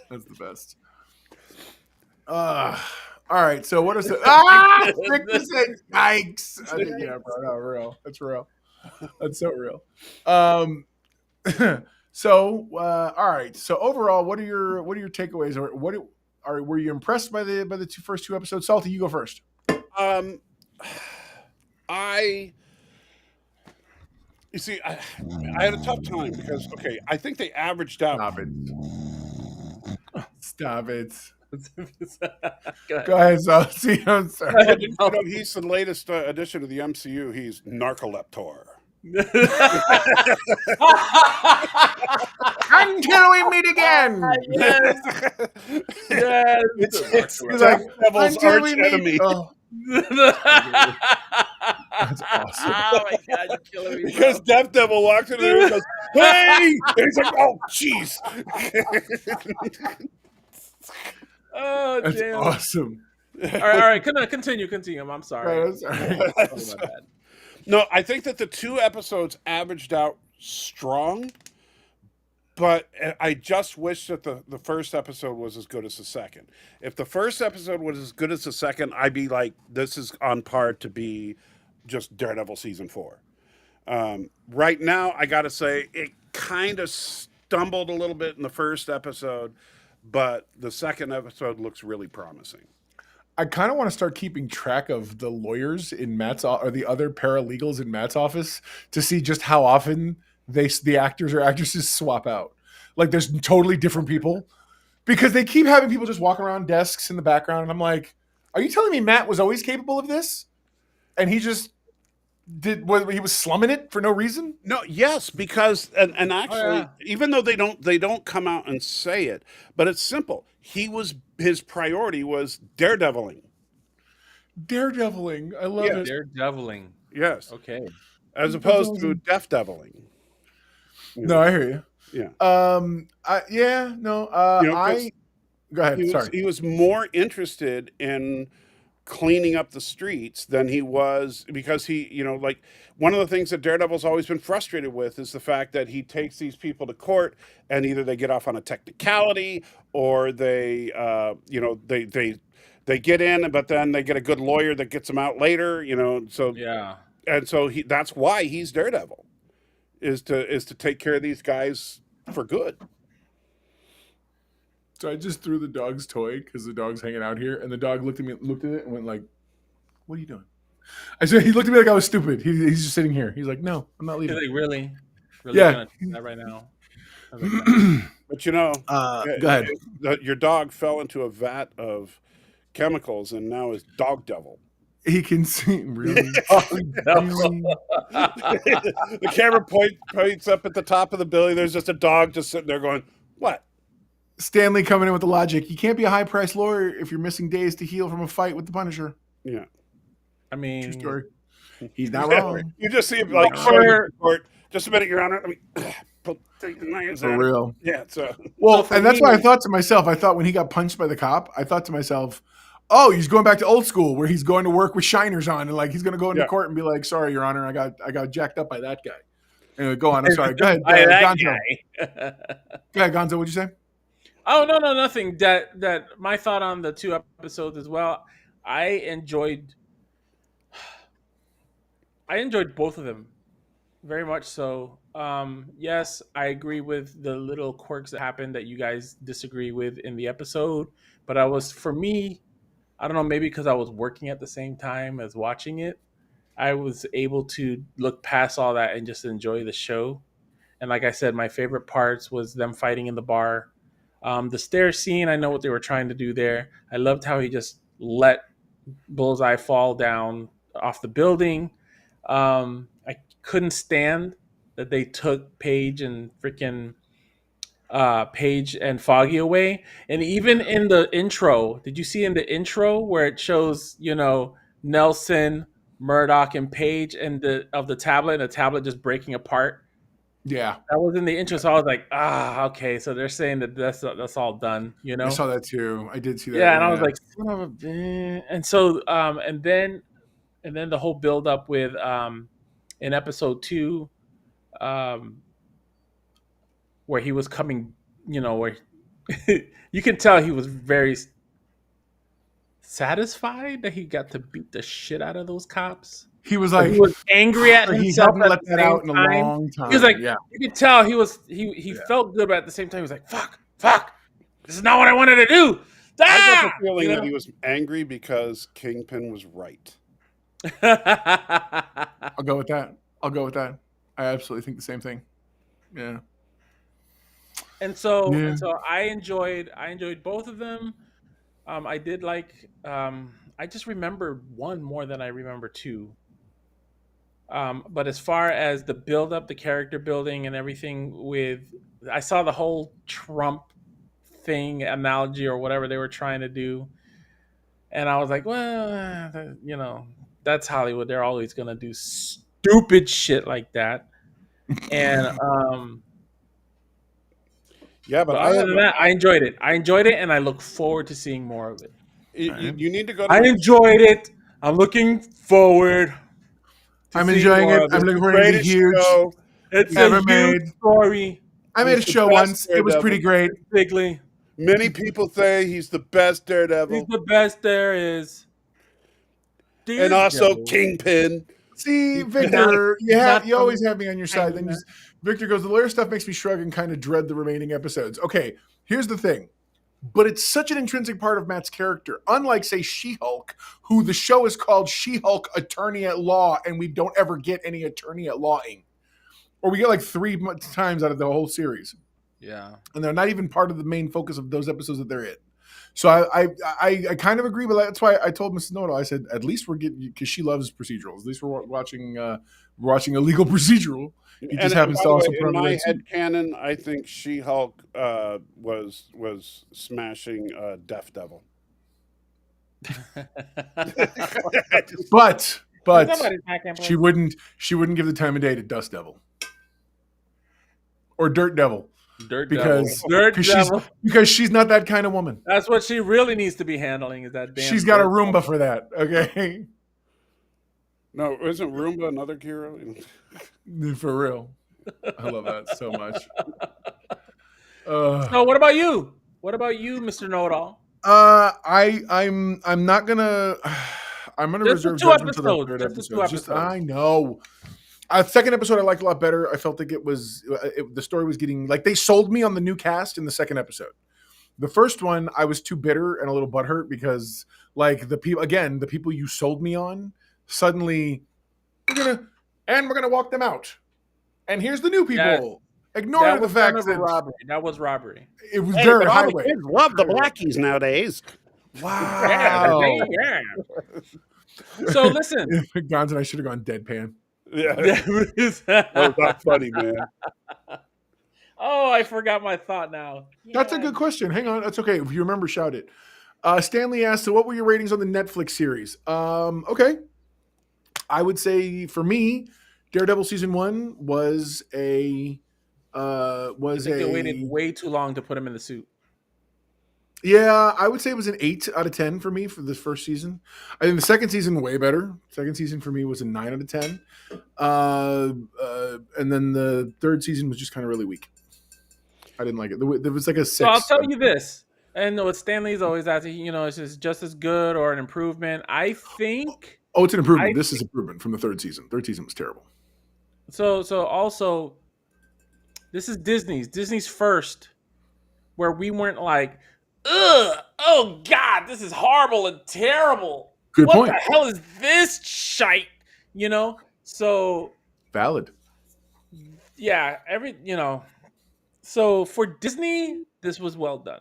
That's the best. All right, so what is it? Victor said yikes. I think, yeah, bro, no, real. That's real. That's so real. So all right. So overall, what are your takeaways, or were you impressed by the first two episodes? Salty, you go first. I had a tough time because I think they averaged out. Stop it. Go ahead, Salty. I'm sorry. He's the latest addition to the MCU. He's Narcoleptor. Until we meet again. Yes. It's like Devil's arch enemy. Oh. That's awesome. Oh my god, you're killing me. Because Deaf Devil walks into the room and goes, "Hey!" And he's like, "Oh, jeez." Oh, That's damn. awesome. All right. Continue. I'm sorry. That's No, I think that the two episodes averaged out strong, but I just wish that the first episode was as good as the second. If the first episode was as good as the second, I'd be like, this is on par to be just Daredevil season 4. Right now, I got to say, it kind of stumbled a little bit in the first episode, but the second episode looks really promising. I kind of want to start keeping track of the lawyers in Matt's or the other paralegals in Matt's office to see just how often the actors or actresses swap out. Like there's totally different people because they keep having people just walking around desks in the background. And I'm like, are you telling me Matt was always capable of this? And he just he was slumming it for no reason? No, yes, because and actually, even though they don't come out and say it, but it's simple. His priority was daredeviling. Daredeviling. I love it. Daredeviling. Yes. Okay. As opposed to deaf deviling. No, I hear you. Yeah. Yeah, no. You know, 'cause Go ahead. Sorry. he was more interested in cleaning up the streets than he was, because he, you know, like, one of the things that Daredevil's always been frustrated with is the fact that he takes these people to court, and either they get off on a technicality, or they, you know, they get in, but then they get a good lawyer that gets them out later, you know. So Yeah. and so that's why he's Daredevil, is to take care of these guys for good. So I just threw the dog's toy because the dog's hanging out here, and the dog looked at it, and went like, "What are you doing?" I said, he looked at me like I was stupid. He's just sitting here. He's like, "No, I'm not He's leaving." like, really Yeah. gonna do that right now? I was like, no. But you know, Go ahead. your dog fell into a vat of chemicals and now is Dog Devil. He can see really. The camera points up at the top of the building. There's just a dog just sitting there going, "What?" Stanley coming in with the logic. You can't be a high-priced lawyer if you're missing days to heal from a fight with the Punisher. Yeah. I mean, True story. He's not wrong. You just see him like No. showing up in court. Just a minute, Your Honor. Let me put the knives For out. real. Yeah. So Well, for and that's me- why I thought to myself, when he got punched by the cop, I thought to myself, oh, he's going back to old school where he's going to work with shiners on, and like he's going to go into Yeah. court and be like, "Sorry, Your Honor, I got jacked up by that guy." Anyway, go on. I'm sorry. Go ahead, that Gonzo. guy. Go ahead, Gonzo. What'd you say? Oh no, nothing. That my thought on the 2 episodes as well. I enjoyed both of them very much so. Yes, I agree with the little quirks that happened that you guys disagree with in the episode, but for me, I don't know, maybe because I was working at the same time as watching it, I was able to look past all that and just enjoy the show. And like I said, my favorite parts was them fighting in the bar. The stair scene, I know what they were trying to do there. I loved how he just let Bullseye fall down off the building. I couldn't stand that they took Paige and Foggy away. And even in the intro, did you see in the intro where it shows, Nelson, Murdock, and Paige and the tablet, and the tablet just breaking apart? Yeah, That was in the intro, so I was like, okay, so they're saying that that's all done, I saw that too. I did see that. Yeah, and I was like, son of a bitch. And so, and then the whole build up with in episode 2, where he was coming, where you can tell he was very satisfied that he got to beat the shit out of those cops. he was But like, he was angry at he himself. hadn't At let the that same out in a time. long time. He was like, yeah, you could tell he felt good, but at the same time, he was like, fuck, this is not what I wanted to do. I got the Ah! feeling that he was angry because Kingpin was right. I'll go with that. I absolutely think the same thing. Yeah. And so, Yeah. I enjoyed both of them. I did like. I just remember one more than I remember 2. But as far as the build up, the character building, and everything, I saw the whole Trump thing analogy or whatever they were trying to do, and I was like, well, that's Hollywood. They're always gonna do stupid shit like that. And Yeah, but other than that, I enjoyed it. And I look forward to seeing more of it. You need to go to I enjoyed it. I'm looking forward. I'm see enjoying more it. of I'm it. looking for it to be greatest huge. show. It's Ever a huge made. story. I made a He's the show best once. It was Daredevil. pretty great. Bigly. Many people say he's the best Daredevil, He's the best there is. and also Daredevil. Kingpin. See, He's Victor, not you always have me on your side. Then China. Victor goes, the lawyer stuff makes me shrug and kind of dread the remaining episodes. Okay, here's the thing. But it's such an intrinsic part of Matt's character. Unlike, say, She-Hulk, who the show is called She-Hulk Attorney at Law, and we don't ever get any attorney at lawing. Or we get like 3 times out of the whole series. Yeah. And they're not even part of the main focus of those episodes that they're in. So I kind of agree, but that's why I told Mrs. Noto, I said, at least we're getting, because she loves procedurals. At least we're watching a legal procedural. He just happens to also in my head canon, I think She-Hulk was smashing Deaf Devil. But Somebody's not gonna she wouldn't give the time of day to Dust Devil or Dirt Devil. Dirt because Devil. because she's not that kind of woman. That's what she really needs to be handling. Is that damn? She's got a Roomba for that. Okay, No, isn't Roomba another hero? for real. I love that so much. So what about you? What about you, Mr. Know-It-All? I'm not gonna. I'm gonna Just the reserve two judgment to the episodes. third Just the two episode. Just, episodes. I know. Second episode I liked a lot better. I felt like the story was getting like they sold me on the new cast in the second episode. The first one I was too bitter and a little butthurt because like the people you sold me on suddenly we're gonna walk them out. And here's the new people. Ignore That the was fact kind of that a robbery. That was robbery. it was Hey, very but all the highway. kids love the blackies nowadays. Wow. Yeah. So listen. Gonzo and I should have gone deadpan. Yeah, that was not funny, man. Oh, I forgot my thought now. That's a good question. Hang on. That's okay. If you remember, shout it. Stanley asked, so what were your ratings on the Netflix series? Okay. I would say for me, Daredevil season 1 was They waited way too long to put him in the suit. Yeah, I would say it was an 8 out of 10 for me for this first season. I think the second season way better. Second season for me was a 9 out of 10. And then the third season was just kind of really weak. I didn't like it. There was like a 6. So I'll tell you this, and what Stanley's always asking, it's just as good or an improvement. I think. Oh, it's an improvement. This is improvement from the third season. Third season was terrible. So also, this is Disney's first, where we weren't like, ugh, oh God, this is horrible and terrible. Good what point. The hell is this shite? So valid. Yeah, so for Disney, this was well done.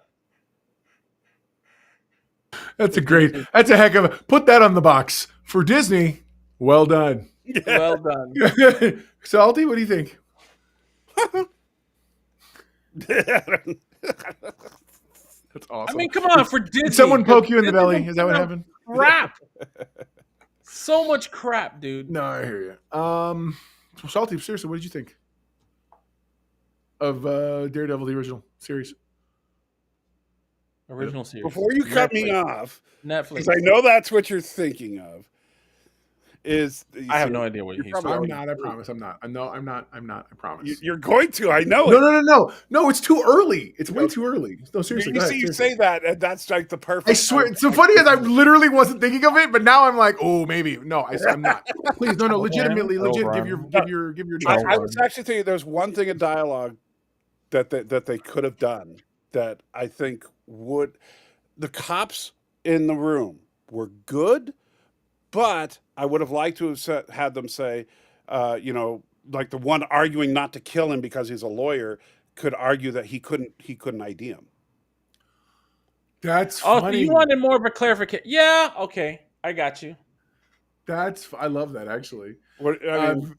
That's a heck of a, put that on the box. For Disney, well done. Well done. Salty, what do you think? That's awesome. I mean, come on, for Disney. Did someone poke you in the belly? Is that what happened? Crap. So much crap, dude. No, I hear you. Salty, seriously, what did you think of Daredevil, the original series? Original series. Before you cut me off, Netflix. because I know that's what you're thinking of. I have no idea what he's I'm not. I promise. I'm not. I promise. You're going to. I know. No. It's too early. It's way too early. No, seriously. You say that, and that's like the perfect. I swear. It's so funny as I literally wasn't thinking of it, but now I'm like, oh, maybe. No, I'm not. Please, no. Legitimately, give your. I was actually thinking there's one thing in dialogue that they could have done that I think would. The cops in the room were good. But I would have liked to have had them say, like the one arguing not to kill him because he's a lawyer could argue that he couldn't ID him. That's funny. So you wanted more of a clarification. Yeah, okay. I got you. I love that, actually.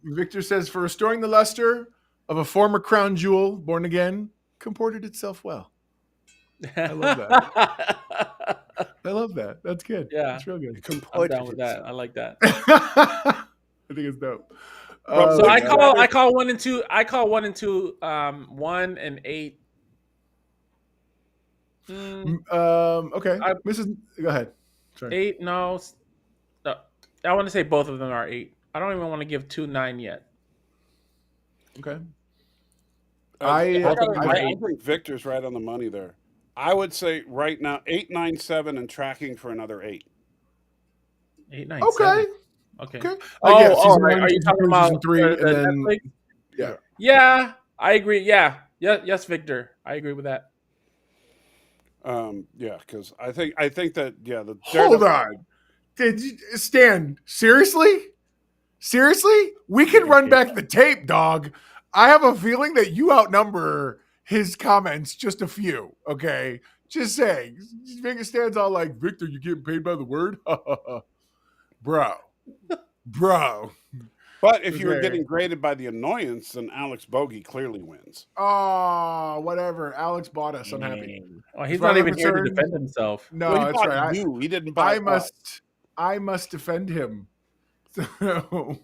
Victor says, for restoring the luster of a former crown jewel, born again, comported itself well. I love that. I love that. That's good. Yeah. That's real good. I'm down with that. I like that. I think it's dope. So I call 1 and 2. I call 1 and 2. 1 and 8. Okay. Go ahead. Sorry. 8. No. I want to say both of them are 8. I don't even want to give 2 9 yet. Okay. I think Victor's right on the money there. I would say right now 8, 9, 7, and tracking for another 8. 8, 9, okay. 7. Okay. Are you talking about season 3 and then Netflix? Yeah. Yeah, I agree. Yeah. Yes, Victor. I agree with that. Because I think that the Hold on. Did you Stan, seriously? We can run back the tape, dog. I have a feeling that you outnumber his comments just a few, okay? Just saying. Vegas stands all like, Victor, you getting paid by the word? Bro. But if you were getting graded by the annoyance, then Alex Bogey clearly wins. Oh, whatever. Alex bought us. I'm happy. Oh, he's not even here to defend himself. No, well, that's right. He didn't buy I must defend him. So